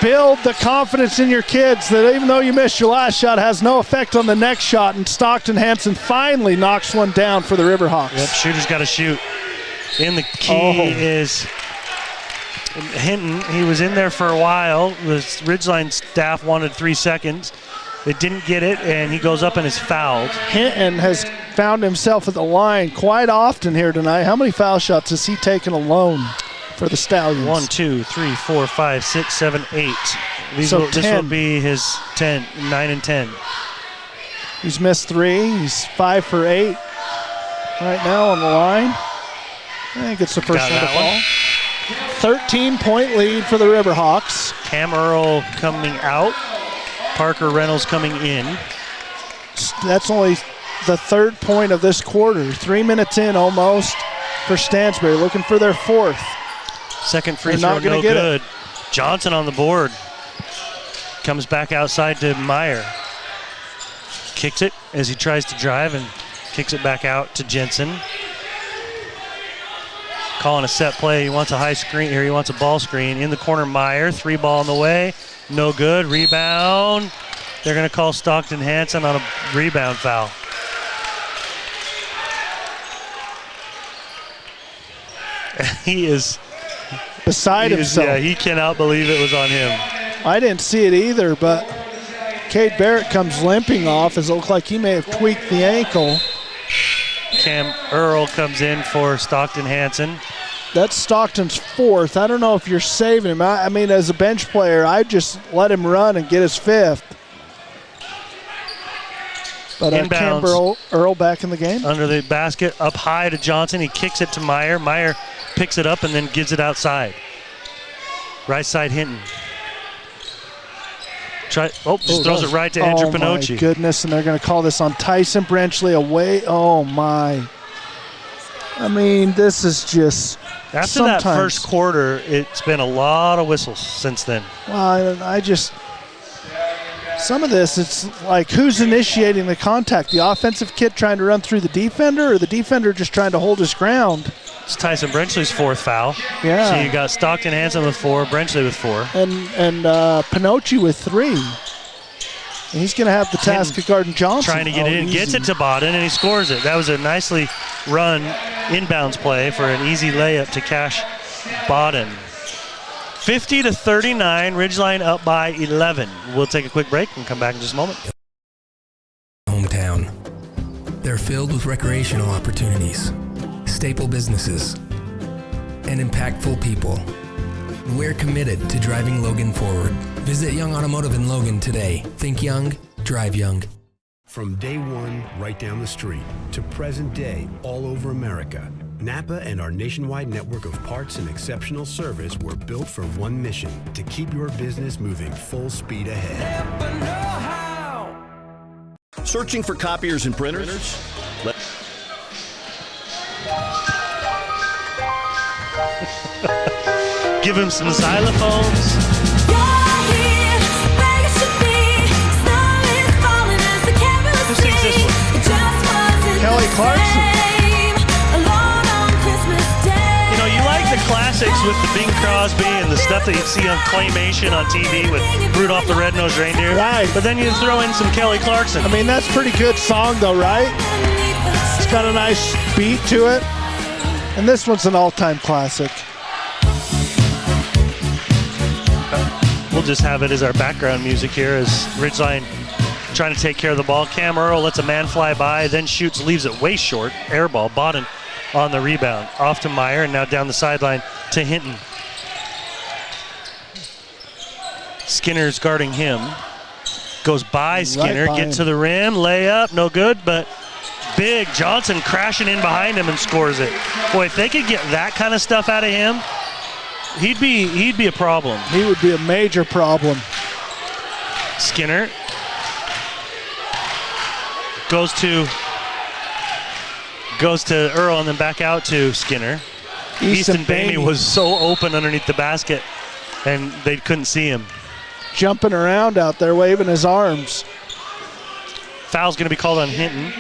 build the confidence in your kids that even though you missed your last shot, it has no effect on the next shot. And Stockton Hansen finally knocks one down for the Riverhawks. Yep, shooter's got to shoot. And the key is Hinton. He was in there for a while. The Ridgeline staff wanted 3 seconds. They didn't get it, and he goes up and is fouled. Hinton has found himself at the line quite often here tonight. How many foul shots has he taken alone for the Stallions? 1, 2, 3, 4, 5, 6, 7, 8. This will be his 9 and 10. He's missed 3. He's 5 for 8 right now on the line. I think it's the first one to fall. 13-point lead for the Riverhawks. Cam Earl coming out. Parker Reynolds coming in. That's only the 3rd point of this quarter. 3 minutes in almost for Stansbury, looking for their 4th. Second free throw, no good. Johnson on the board. Comes back outside to Meyer. Kicks it as he tries to drive and kicks it back out to Jensen. Calling a set play. He wants a high screen here. He wants a ball screen. In the corner, Meyer. 3 ball on the way. No good. Rebound. They're going to call Stockton Hansen on a rebound foul. He is beside himself. Yeah, he cannot believe it was on him. I didn't see it either, but Cade Barrett comes limping off as it looked like he may have tweaked the ankle. Cam Earl comes in for Stockton Hansen. That's Stockton's fourth. I don't know if you're saving him. I mean, as a bench player, I'd just let him run and get his fifth. But Campbell Earl back in the game. Under the basket, up high to Johnson. He kicks it to Meyer. Meyer picks it up and then gives it outside. Right side Hinton. Just throws it right to Andrew Pinocci. Oh, my goodness, and they're going to call this on Tyson Brenchley away. Oh, my. I mean, this is just After that first quarter, it's been a lot of whistles since then. Well, some of this, it's like who's initiating the contact? The offensive kid trying to run through the defender or the defender just trying to hold his ground? It's Tyson Brenchley's fourth foul. Yeah. So you got Stockton Hansen with 4, Brenchley with 4. And Pinocci with 3. And he's going to have the task of guarding Johnson. Trying to get in, gets it to Bodden, and he scores it. That was a nicely run inbounds play for an easy layup to Cash Bodden. 50-39, Ridgeline up by 11. We'll take a quick break and come back in just a moment. Hometown. They're filled with recreational opportunities, staple businesses, and impactful people. We're committed to driving Logan forward. Visit Young Automotive in Logan today. Think young, drive young. From day one, right down the street, to present day, all over America, Napa and our nationwide network of parts and exceptional service were built for one mission: to keep your business moving full speed ahead. Searching for copiers and printers? Give him some xylophones. Who sings this one? Kelly Clarkson. You know, you like the classics with the Bing Crosby and the stuff that you see on Claymation on TV with Rudolph the Red-Nosed Reindeer. Right. But then you throw in some Kelly Clarkson. I mean, that's a pretty good song, though, right? It's got a nice beat to it. And this one's an all-time classic. We'll just have it as our background music here as Ridgeline trying to take care of the ball. Cam Earl lets a man fly by, then shoots, leaves it way short. Air ball. Bodden on the rebound. Off to Meyer, and now down the sideline to Hinton. Skinner's guarding him. Goes by Skinner, get to the rim, layup, no good, but big Johnson crashing in behind him and scores it. Boy, if they could get that kind of stuff out of him, he'd be a problem. He would be a major problem. Skinner goes to Earl and then back out to Skinner. Easton Bamey was so open underneath the basket and they couldn't see him. Jumping around out there, waving his arms. Foul's going to be called on Hinton.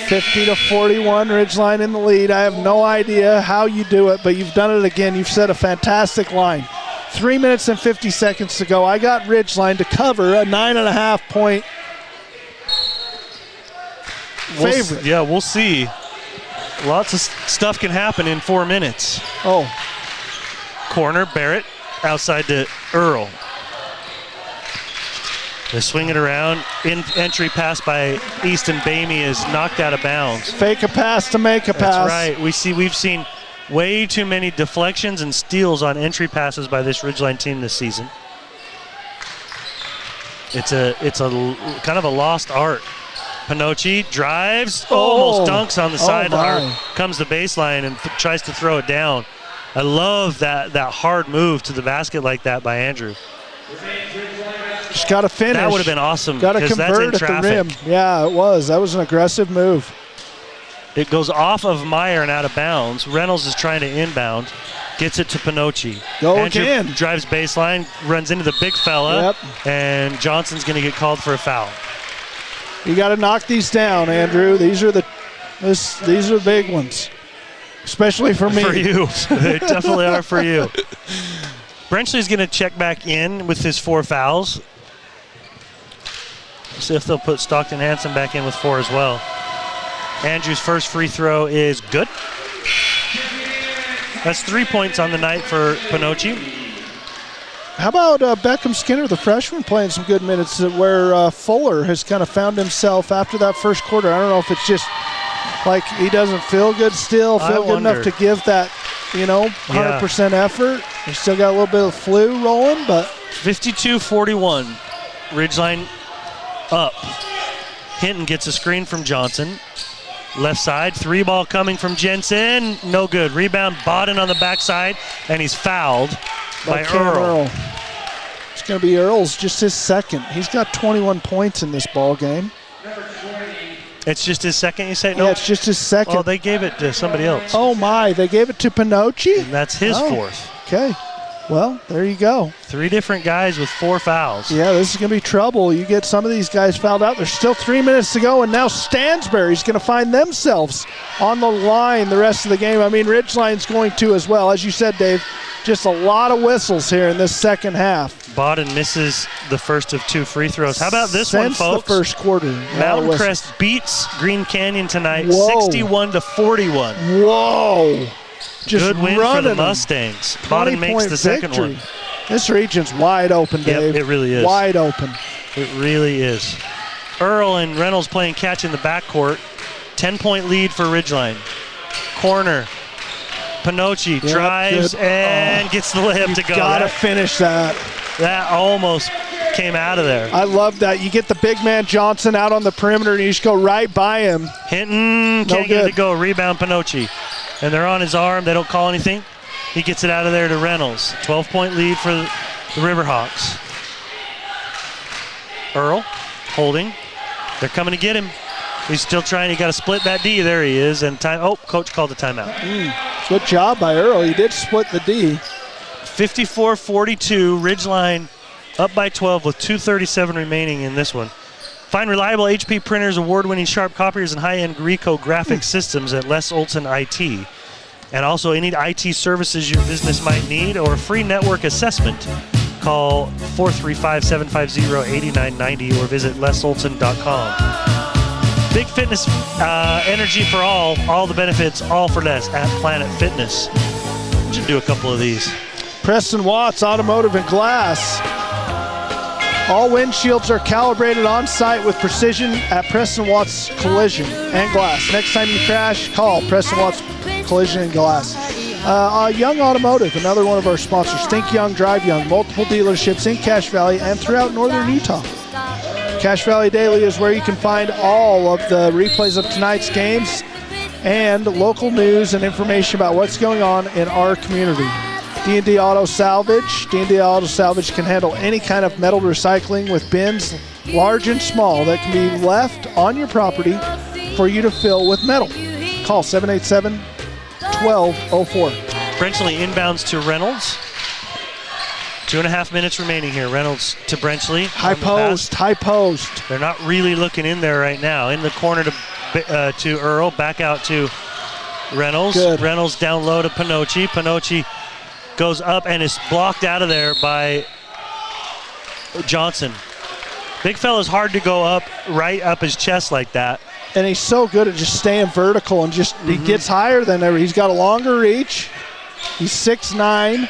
50-41, Ridgeline in the lead. I have no idea how you do it, but you've done it again. You've set a fantastic line. 3 minutes and 50 seconds to go. I got Ridgeline to cover a 9.5-point favorite. We'll see. Lots of stuff can happen in 4 minutes. Oh. Corner, Barrett, outside to Earl. They swing it around. Entry pass by Easton Bamey is knocked out of bounds. Fake a pass to make a pass. That's right. We've seen way too many deflections and steals on entry passes by this Ridgeline team this season. It's a kind of a lost art. Pinocci drives, almost dunks on the sideline. Comes the baseline and tries to throw it down. I love that hard move to the basket like that by Andrew. Just got to finish. That would have been awesome. Got to convert at the rim. Yeah, it was. That was an aggressive move. It goes off of Meyer and out of bounds. Reynolds is trying to inbound. Gets it to Pinocci. Andrew again. Drives baseline, runs into the big fella, and Johnson's going to get called for a foul. You got to knock these down, Andrew. These are the big ones, especially for me. For you. They definitely are for you. Brenchley's going to check back in with his 4 fouls. See if they'll put Stockton Hansen back in with 4 as well. Andrew's first free throw is good. That's 3 points on the night for Pinocci. How about Beckham Skinner, the freshman, playing some good minutes where Fuller has kind of found himself after that first quarter. I don't know if it's just like he doesn't feel good still, feel good enough to give that 100% effort. They still got a little bit of flu rolling, but 52-41. Ridgeline up. Hinton gets a screen from Johnson. Left side, 3-ball coming from Jensen. No good. Rebound, Bodden on the backside, and he's fouled by Earl. It's going to be Earl's just his second. He's got 21 points in this ball game. It's just his second, you say? No, yeah, it's just his second. Oh, they gave it to somebody else. Oh, my. They gave it to Pinocci? And that's his fourth. Okay. Well, there you go. 3 different guys with 4 fouls. Yeah, this is going to be trouble. You get some of these guys fouled out. There's still 3 minutes to go, and now Stansbury's going to find themselves on the line the rest of the game. I mean, Ridgeline's going to as well. As you said, Dave, just a lot of whistles here in this second half. Bodden misses the first of 2 free throws. How about this one, folks? Since the first quarter. Mountain Crest beats Green Canyon tonight, 61-41. Whoa. Just good win for the Mustangs. Bodden makes the second one. This region's wide open, Dave. Yep, it really is. Wide open. It really is. Earl and Reynolds playing catch in the backcourt. 10-point lead for Ridgeline. Corner. Pinocci drives and gets the layup to go. Got to finish that. That almost came out of there. I love that. You get the big man Johnson out on the perimeter and you just go right by him. Hinton can't get it to go. Rebound Pinocci. And they're on his arm. They don't call anything. He gets it out of there to Reynolds. 12-point lead for the Riverhawks. Earl holding. They're coming to get him. He's still trying. He got to split that D. There he is. And time. Oh, coach called the timeout. Good job by Earl. He did split the D. 54-42. Ridgeline up by 12 with 2:37 remaining in this one. Find reliable HP printers, award-winning sharp copiers, and high-end Grieco graphic systems at Les Olson IT. And also any IT services your business might need or a free network assessment. Call 435-750-8990 or visit lesolson.com. Big Fitness energy for all the benefits, all for less at Planet Fitness. We should do a couple of these. Preston Watts, Automotive and Glass. All windshields are calibrated on site with precision at Preston Watts Collision and Glass. Next time you crash, call Preston Watts Collision and Glass. Young Automotive, another one of our sponsors. Think Young, Drive Young. Multiple dealerships in Cache Valley and throughout northern Utah. Cache Valley Daily is where you can find all of the replays of tonight's games and local news and information about what's going on in our community. D&D Auto Salvage. D&D Auto Salvage can handle any kind of metal recycling with bins, large and small, that can be left on your property for you to fill with metal. Call 787-1204. Brenchley inbounds to Reynolds. 2.5 minutes remaining here. Reynolds to Brenchley. High post. They're not really looking in there right now. In the corner to Earl. Back out to Reynolds. Good. Reynolds down low to Pinocci. Pinocci goes up and is blocked out of there by Johnson. Big fella's hard to go up, right up his chest like that. And he's so good at just staying vertical and just he gets higher than ever. He's got a longer reach. He's 6'9".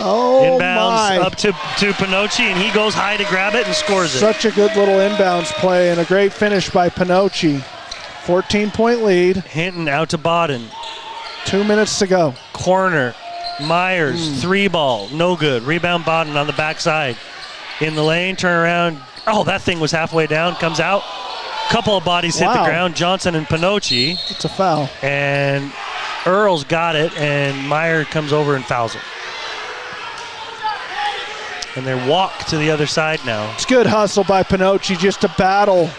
Oh, inbounds up to Pinocci, and he goes high to grab it and scores it. Such a good little inbounds play and a great finish by Pinocci. 14-point lead. Hinton out to Bodden. 2 minutes to go. Corner. Myers, 3-ball, no good. Rebound Bodden on the backside. In the lane, turn around. Oh, that thing was halfway down, comes out. Couple of bodies hit the ground, Johnson and Pinocci. It's a foul. And Earl's got it, and Meyer comes over and fouls it. And they walk to the other side now. It's good hustle by Pinocci just to battle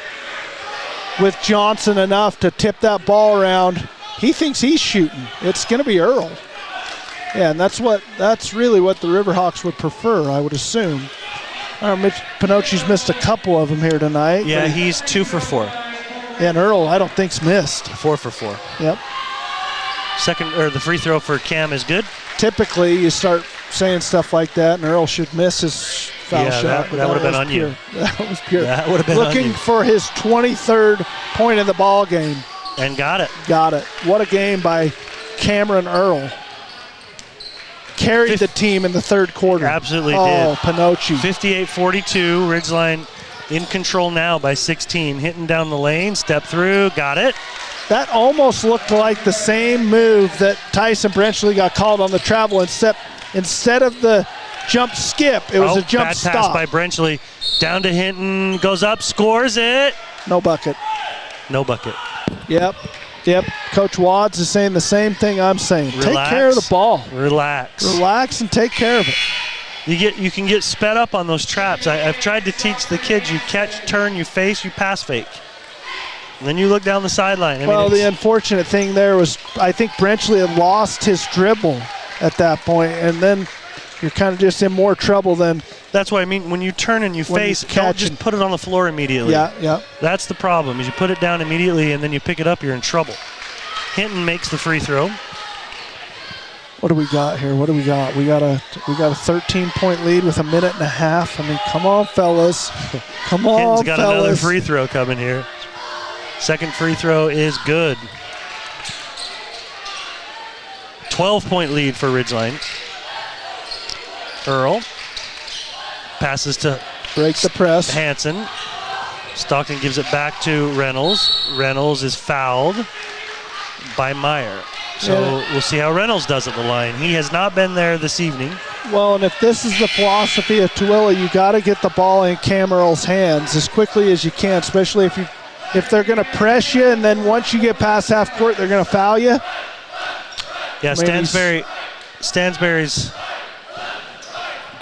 with Johnson enough to tip that ball around. He thinks he's shooting. It's going to be Earl. Yeah, and that's really what the Riverhawks would prefer, I would assume. Pinocci's missed a couple of them here tonight. Yeah, he's 2 for 4. Yeah, and Earl, I don't think's missed. 4 for 4. Yep. The free throw for Cam is good. Typically, you start saying stuff like that, and Earl should miss his foul shot. That would have been on you. That was pure. That would have been looking on you. For his 23rd point of the ball game. And got it. Got it. What a game by Cameron Earl. Carried the team in the third quarter. Absolutely did. Oh, Pinocci. 58-42. Ridgeline in control now by 16. Hitting down the lane. Step through. Got it. That almost looked like the same move that Tyson Brenchley got called on the travel, instead of the jump skip, it was a jump bad stop. pass by Brenchley. Down to Hinton, goes up, scores it. No bucket. No bucket. Yep. Coach Wads is saying the same thing I'm saying. Relax. Take care of the ball. Relax and take care of it. You can get sped up on those traps. I've tried to teach the kids, you catch, turn, you face, you pass fake. And then you look down the sideline. The unfortunate thing there was I think Brenchley had lost his dribble at that point, and then you're kind of just in more trouble than. That's what I mean. When you turn and you face, don't just put it on the floor immediately. Yeah. That's the problem, is you put it down immediately and then you pick it up, you're in trouble. Hinton makes the free throw. What do we got here? We got a 13-point lead with a minute and a half. I mean, come on, fellas. Come on, Hinton's got fellas. another free throw coming here. Second free throw is good. 12-point lead for Ridgeline. Earl passes to break the press. Hansen. Stockton gives it back to Reynolds. Reynolds is fouled by Meyer. So we'll see how Reynolds does at the line. He has not been there this evening. Well, and if this is the philosophy of Tooele, you got to get the ball in Cam Earl's hands as quickly as you can, especially if they're going to press you, and then once you get past half court, they're going to foul you. Yeah, Stansbury's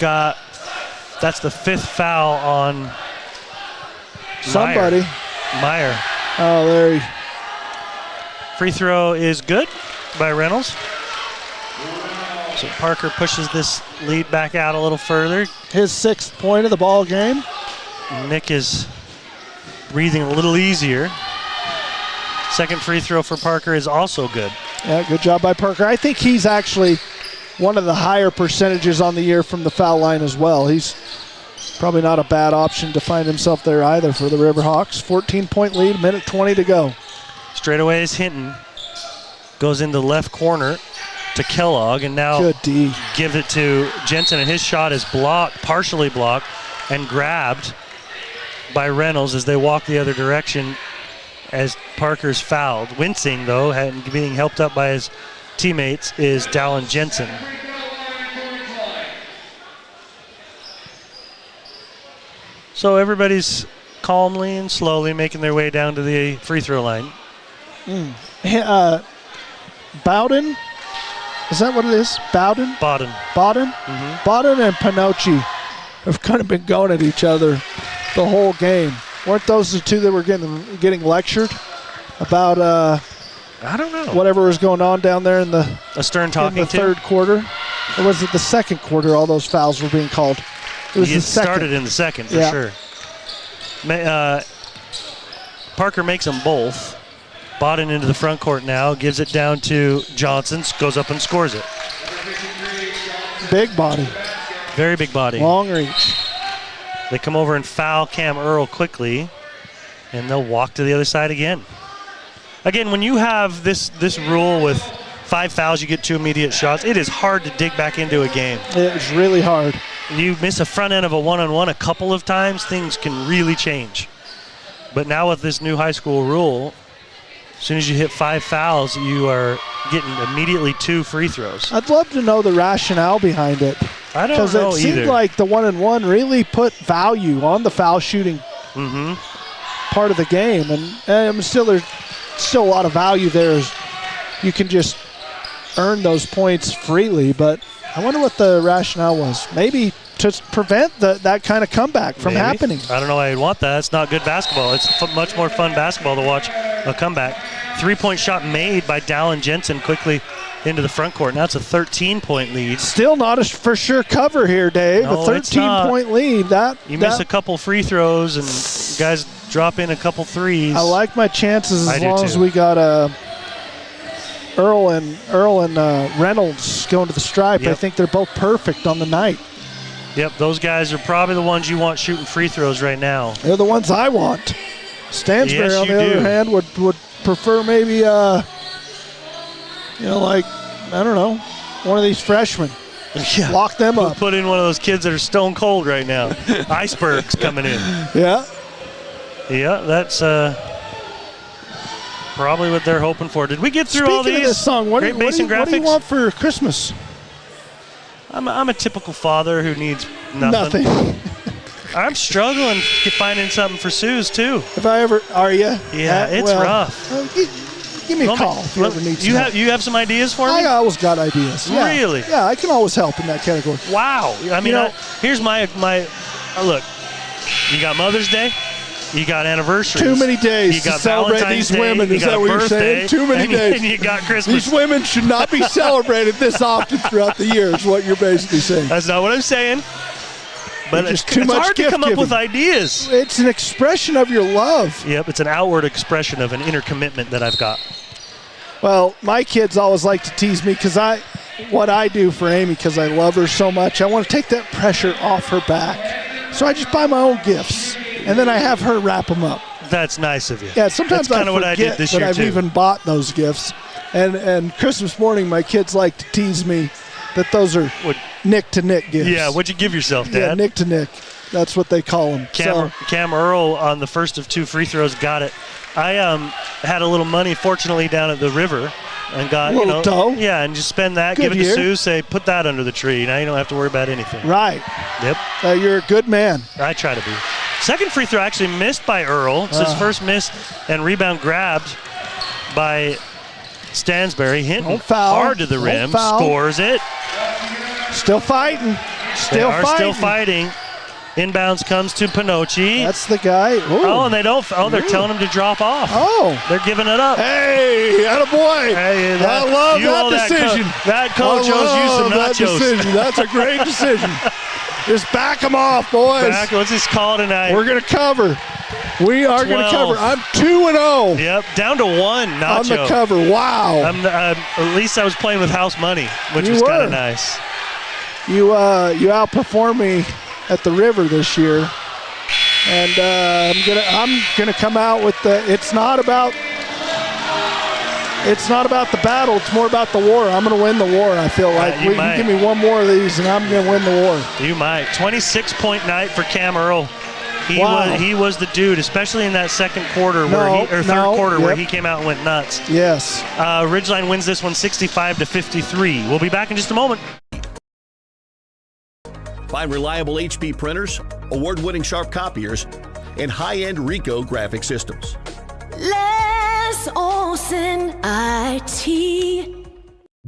got, that's the fifth foul on somebody. Meyer. Oh, there he. Free throw is good by Reynolds. So Parker pushes this lead back out a little further. His 6th point of the ball game. Nick is breathing a little easier. Second free throw for Parker is also good. Yeah, good job by Parker. I think he's actually one of the higher percentages on the year from the foul line as well. He's probably not a bad option to find himself there either for the Riverhawks. 14-point lead, minute 20 to go. Straight away is Hinton. Goes into the left corner to Kellogg, and now good D. Give it to Jensen, and his shot is blocked, partially blocked, and grabbed by Reynolds as they walk the other direction as Parker's fouled. Wincing, though, and being helped up by his teammates, is Dallin Jensen. So everybody's calmly and slowly making their way down to the free throw line. Bowden? Is that what it is? Bowden? Bowden. Mm-hmm. Bowden and Pinocchi have kind of been going at each other the whole game. Weren't those the two that were getting lectured about I don't know. Whatever was going on down there in the Stern talking in the third quarter? Or was it the second quarter all those fouls were being called? It was the second. Started in the second for sure. Parker makes them both. Bowden into the front court now, gives it down to Johnson, goes up and scores it. Big body. Very big body. Long reach. They come over and foul Cam Earl quickly, and they'll walk to the other side again. Again, when you have this rule with 5 fouls, you get 2 immediate shots, it is hard to dig back into a game. It's really hard. You miss a front end of a one-on-one a couple of times, things can really change. But now with this new high school rule, as soon as you hit 5 fouls, you are getting immediately 2 free throws. I'd love to know the rationale behind it. I don't know either. Because it seemed like the 1-on-1 really put value on the foul shooting part of the game. And there's still a lot of value there. You can just earn those points freely. But I wonder what the rationale was. Maybe to prevent that kind of comeback from happening. I don't know why you'd want that. It's not good basketball. It's much more fun basketball to watch a comeback. 3-point shot made by Dallin Jensen quickly into the front court. Now it's a 13-point lead. Still not a for sure cover here, Dave. No, a 13-point lead. You miss a couple free throws and guys drop in a couple threes. I like my chances as long as too. we got Earl and Reynolds going to the stripe. Yep. I think they're both perfect on the night. Yep, those guys are probably the ones you want shooting free throws right now. They're the ones I want. Stansbury, on the other hand, would prefer maybe, like, I don't know, one of these freshmen. Yeah. Lock them up. Put in one of those kids that are stone cold right now. Icebergs coming in. Yeah. Yeah, that's probably what they're hoping for. Did we get through all these? Speaking of this song, what do Great Basin you Graphics? want for Christmas? I'm a typical father who needs nothing. I'm struggling finding something for Suze, too. If I ever, are you? Yeah, it's rough. Give me a call if you ever need some help. You have some ideas for me? I always got ideas. Yeah. Really? Yeah, I can always help in that category. Wow. I mean, here's my look. You got Mother's Day. You got anniversaries. Too many days you got to celebrate Valentine's these Day, women. you Is got that what you're birthday, saying? Too many days. And you got Christmas. These women should not be celebrated this often throughout the year, is what you're basically saying. That's not what I'm saying. But it's too much hard to gift come up with giving. ideas. It's an expression of your love. Yep, it's an outward expression of an inner commitment that I've got. Well, my kids always like to tease me because what I do for Amy, because I love her so much, I want to take that pressure off her back. So I just buy my own gifts, and then I have her wrap them up. That's nice of you. Yeah, sometimes That's kind of what I did forget this that year I've too. even bought those gifts. And Christmas morning, my kids like to tease me that those are Nick-to-Nick gifts. Yeah, what'd you give yourself, Dad? Yeah, Nick-to-Nick. That's what they call them. Cam Earl on the first of 2 free throws got it. I had a little money, fortunately, down at the river, and got A little dough. Yeah, and just spend that, Good give it to year. Sue, say put that under the tree. Now you don't have to worry about anything. Right. Yep. You're a good man. I try to be. Second free throw actually missed by Earl. It's his first miss, and rebound grabbed by Stansbury. Hinton hard to the rim, scores it. Still fighting. Still fighting. Inbounds comes to Pinocchi. That's the guy. Ooh. Oh, and they don't. Oh, they're telling him to drop off. Oh. They're giving it up. Hey, attaboy. Hey, I love that decision. That coach owes you some that nachos. decision. That's a great decision. Just back them off, boys. What's this call tonight? We're going to cover. We are going to cover. I'm 2-0. Yep, down to 1 nacho. On the cover. Wow. At least I was playing with house money, which was kind of nice. You outperformed me at the river this year, and I'm gonna come out with the. It's not about the battle. It's more about the war. I'm gonna win the war. I feel like you give me one more of these, and I'm gonna win the war. You might. 26-point night for Cam Earl. He was the dude, especially in that second quarter third quarter where he came out and went nuts. Yes. Ridgeline wins this one 65-53. We'll be back in just a moment. Find reliable HP printers, award-winning sharp copiers, and high-end Ricoh graphic systems. Les Olson IT.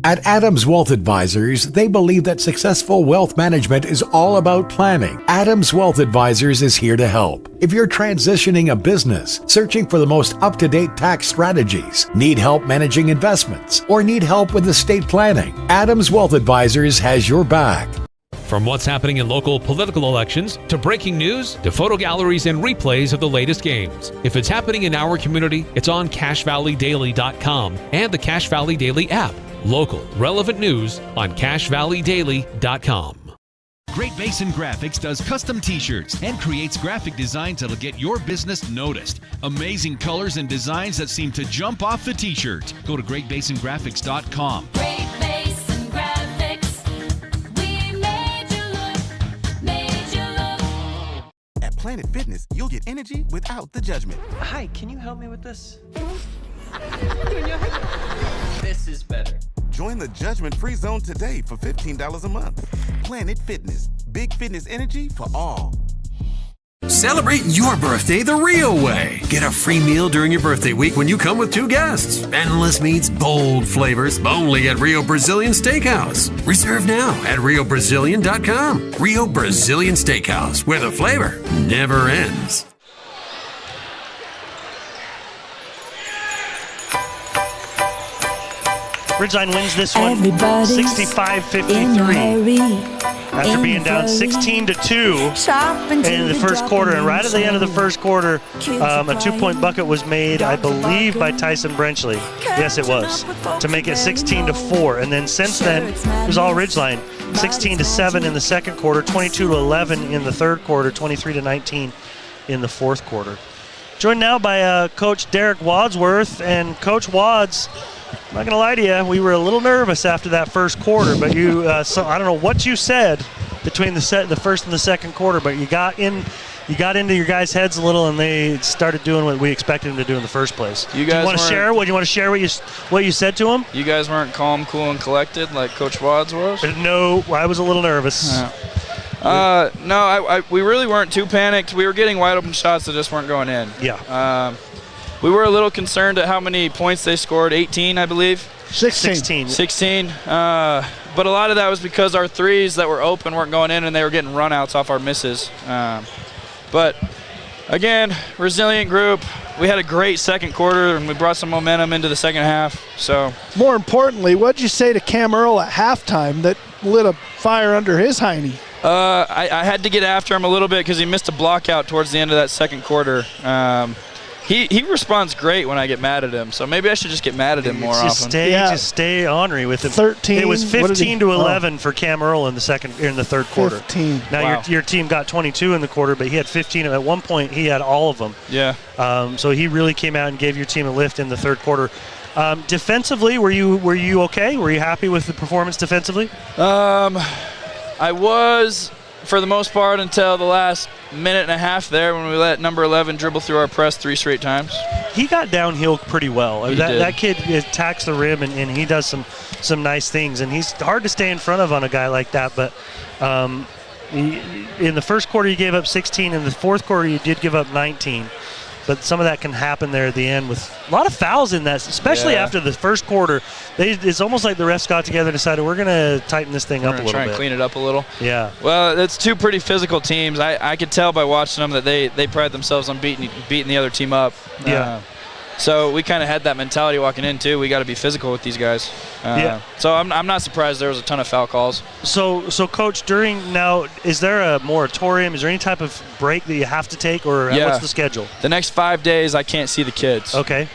At Adams Wealth Advisors, they believe that successful wealth management is all about planning. Adams Wealth Advisors is here to help. If you're transitioning a business, searching for the most up-to-date tax strategies, need help managing investments, or need help with estate planning, Adams Wealth Advisors has your back. From what's happening in local political elections, to breaking news, to photo galleries and replays of the latest games. If it's happening in our community, it's on CashValleyDaily.com and the Cache Valley Daily app. Local, relevant news on CashValleyDaily.com. Great Basin Graphics does custom t-shirts and creates graphic designs that'll get your business noticed. Amazing colors and designs that seem to jump off the t-shirt. Go to GreatBasinGraphics.com. Great Basin Graphics. We made you look. At Planet Fitness, you'll get energy without the judgment. Hi, can you help me with this? This is better. Join the judgment-free zone today for $15 a month. Planet Fitness. Big fitness energy for all. Celebrate your birthday the real way. Get a free meal during your birthday week when you come with 2 guests. Endless meats, bold flavors, only at Rio Brazilian Steakhouse. Reserve now at RioBrazilian.com. Rio Brazilian Steakhouse, where the flavor never ends. Ridgeline wins this one 65-53. After being down 16-2 in the first quarter. And right at the end of the first quarter, a 2-point bucket was made, I believe, by Tyson Brenchley. Yes, it was, to make it 16-4. And then since then, it was all Ridgeline. 16-7 in the second quarter, 22-11 in the third quarter, 23-19 in the fourth quarter. Joined now by Coach Derek Wadsworth. And Coach Wads, I'm not going to lie to you, we were a little nervous after that first quarter, but you, I don't know what you said between the first and the second quarter, but you got in you got into your guys' heads a little, and they started doing what we expected them to do in the first place. You guys want to share? What you want to share? What you said to them? You guys weren't calm, cool, and collected like Coach Wads was? No, I was a little nervous. No, we really weren't too panicked. We were getting wide open shots that just weren't going in. Yeah. We were a little concerned at how many points they scored. 18, I believe. 16. 16. But a lot of that was because our threes that were open weren't going in, and they were getting runouts off our misses. But again, resilient group. We had a great second quarter, and we brought some momentum into the second half. So more importantly, what'd you say to Cam Earl at halftime that lit a fire under his hiney? I had to get after him a little bit because he missed a block out towards the end of that second quarter. He responds great when I get mad at him, so maybe I should just get mad at him more often. Just stay ornery with him. 13. It was 15 to 11 for Cam Earl in the third quarter. 15. Now Wow. your team got 22 in the quarter, but he had 15. At one point, he had all of them. Yeah. So he really came out and gave your team a lift in the third quarter. Defensively, were you okay? Were you happy with the performance defensively? I was, for the most part, until the last minute and a half there when we let number 11 dribble through our press 3 straight times. He got downhill pretty well. He did. That kid attacks the rim, and he does some nice things. And he's hard to stay in front of on a guy like that. But in the first quarter, you gave up 16. In the fourth quarter, you did give up 19. But some of that can happen there at the end with a lot of fouls in that, especially after the first quarter. It's almost like the refs got together and decided we're going to tighten this thing up a little bit. Try and clean it up a little. Yeah. Well, it's two pretty physical teams. I could tell by watching them that they pride themselves on beating the other team up. Yeah. So we kind of had that mentality walking in, too. We got to be physical with these guys. So I'm not surprised there was a ton of foul calls. So Coach, is there a moratorium? Is there any type of break that you have to take, or what's the schedule? The next 5 days, I can't see the kids. Okay.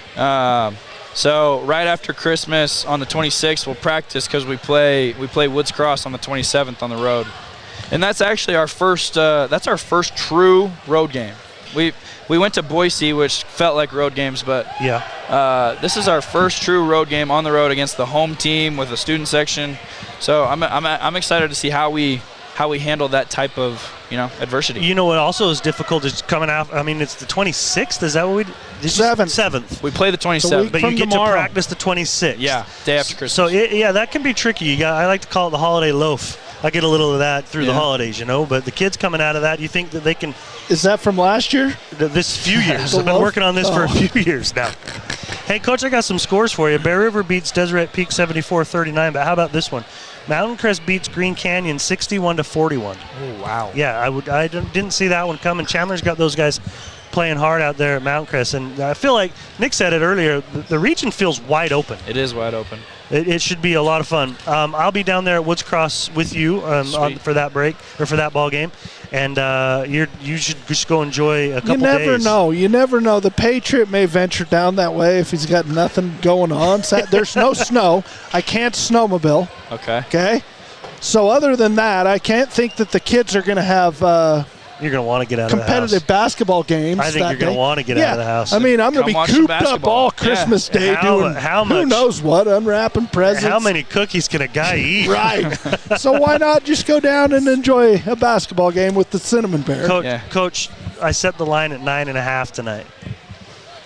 So right after Christmas on the 26th, we'll practice because we play Woods Cross on the 27th on the road. And that's actually our first true road game. We went to Boise, which felt like road games, but this is our first true road game on the road against the home team with a student section. So I'm excited to see how we handle that type of adversity. You know what also is difficult is coming out. I mean, it's the 26th. Is that what we did? 7th. We play the 27th, but you get to practice the 26th. Yeah, day after Christmas. So that can be tricky. I like to call it the holiday loaf. I get a little of that through the holidays, but the kids coming out of that, you think that they can. Is that from last year? This few years. I've been working on this for a few years now. Hey, Coach, I got some scores for you. Bear River beats Deseret Peak 74-39, but how about this one? Mountain Crest beats Green Canyon 61-41. Oh, wow. Yeah, I didn't see that one coming. Chandler's got those guys playing hard out there at Mountain Crest, and I feel like Nick said it earlier, the region feels wide open. It is wide open. It should be a lot of fun. I'll be down there at Woods Cross with you for that break or for that ball game, and you should just go enjoy a couple days. You never know. The Patriot may venture down that way if he's got nothing going on. There's no snow. I can't snowmobile. Okay. So other than that, I can't think that the kids are going to have. You're going to want to get out of the house. Competitive basketball games. I think you're going to want to get out of the house. I mean, I'm going to be cooped up all Christmas Day doing who knows what, unwrapping presents. How many cookies can a guy eat? Right. So why not just go down and enjoy a basketball game with the Cinnamon Bear? Coach, I set the line at 9.5 tonight.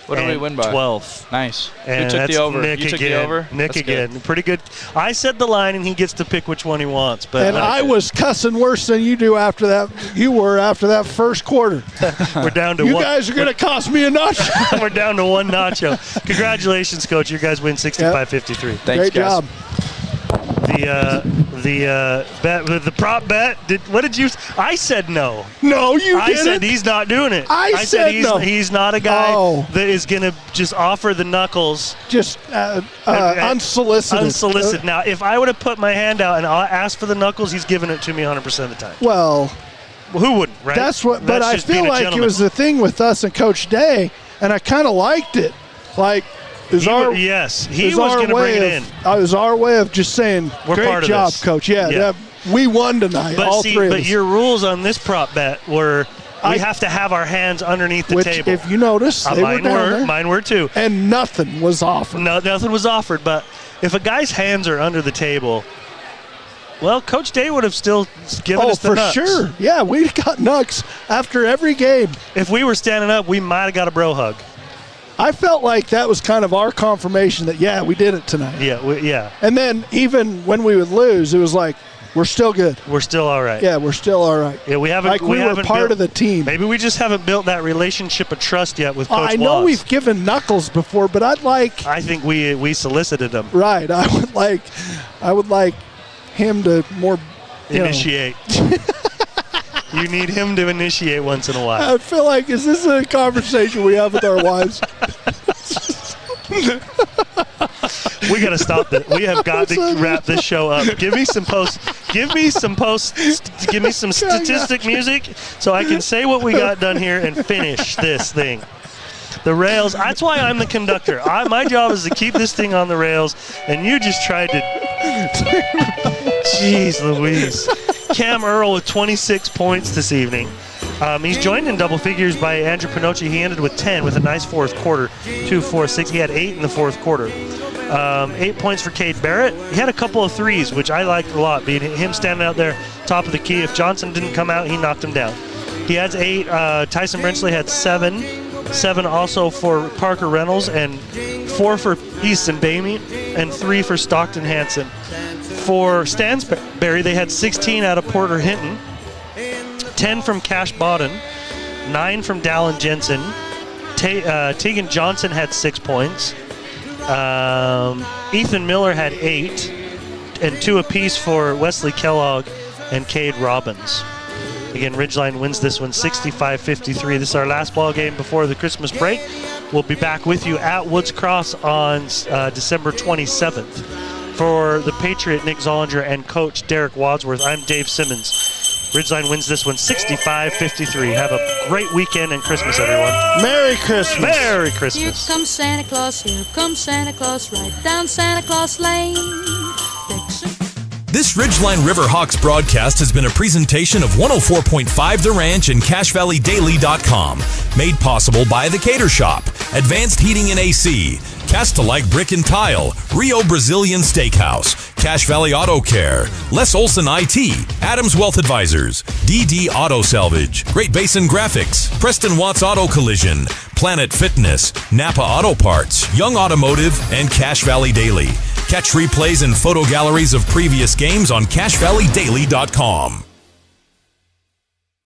What did we win by? 12. Nice. And Who took the over? Nick You took again. the over? Nick That's again. Good. Pretty good. I said the line, and he gets to pick which one he wants. But and I was cussing worse than you do after that. You were after that first quarter. We're down to you one. You guys are going to cost me a nacho. We're down to one nacho. Congratulations, Coach. You guys win 65-53. Thanks, Great guys. job. The bet, the prop bet. What did you? I said no. No, you didn't. I said he's not doing it. I said he's, no. He's not a guy that is going to just offer the knuckles. Just unsolicited. Unsolicited. Now, if I would have put my hand out and asked for the knuckles, he's giving it to me 100% of the time. Well, who wouldn't, right? That's what. But I feel like it was the thing with us and Coach Day, and I kind of liked it. Like. He was going to bring it in. It was our way of just saying, we're great part of job, this. Coach. Yeah. We won tonight, all three of us. But your rules on this prop bet were we have to have our hands underneath the table. If you notice, they were down there. Mine were too. And nothing was offered. No, nothing was offered. But if a guy's hands are under the table, Well, Coach Day would have still given us the nuts. Oh, for sure. Yeah, we got nuts after every game. If we were standing up, we might have got a bro hug. I felt like that was kind of our confirmation that, yeah, we did it tonight. Yeah. And then even when we would lose, it was like, we're still good. We're still all right. Yeah, we're still all right. Yeah, we haven't. Like we were part of the team. Maybe we just haven't built that relationship of trust yet with Coach I know Watts. we've given knuckles before, but I think we solicited him. Right. I would like him to more initiate. You need him to initiate once in a while. I feel like, is this a conversation we have with our wives? We got to stop that. We have got to wrap this show up. Give me some statistic music so I can say what we got done here and finish this thing. The rails, that's why I'm the conductor. My job is to keep this thing on the rails, and you just tried to. Jeez Louise. Cam Earl with 26 points this evening. He's joined in double figures by Andrew Pinocchi. He ended with 10 with a nice fourth quarter. 2, 4, 6. He had 8 in the fourth quarter. 8 points for Cade Barrett. He had a couple of threes, which I liked a lot, being him standing out there top of the key. If Johnson didn't come out, he knocked him down. He has 8. Tyson Brinsley had 7. 7 also for Parker Reynolds, and 4 for Easton Bamey, and 3 for Stockton Hansen. For Stansbury, they had 16 out of Porter Hinton, 10 from Cash Bodden, 9 from Dallin Jensen. Tegan Johnson had 6 points. Ethan Miller had 8, and 2 apiece for Wesley Kellogg and Cade Robbins. Again, Ridgeline wins this one 65-53. This is our last ball game before the Christmas break. We'll be back with you at Woods Cross on December 27th. For the Patriot, Nick Zollinger, and Coach Derek Wadsworth, I'm Dave Simmons. Ridgeline wins this one 65-53. Have a great weekend and Christmas, everyone. Merry Christmas. Merry Christmas. Here comes Santa Claus, right down Santa Claus Lane. This Ridgeline Riverhawks broadcast has been a presentation of 104.5 The Ranch and CashValleyDaily.com. Made possible by The Cater Shop, Advanced Heating and AC, Cast-A-Like Brick and Tile, Rio Brazilian Steakhouse, Cache Valley Auto Care, Les Olson IT, Adams Wealth Advisors, DD Auto Salvage, Great Basin Graphics, Preston Watts Auto Collision, Planet Fitness, Napa Auto Parts, Young Automotive, and Cache Valley Daily. Catch replays and photo galleries of previous games on CashValleyDaily.com.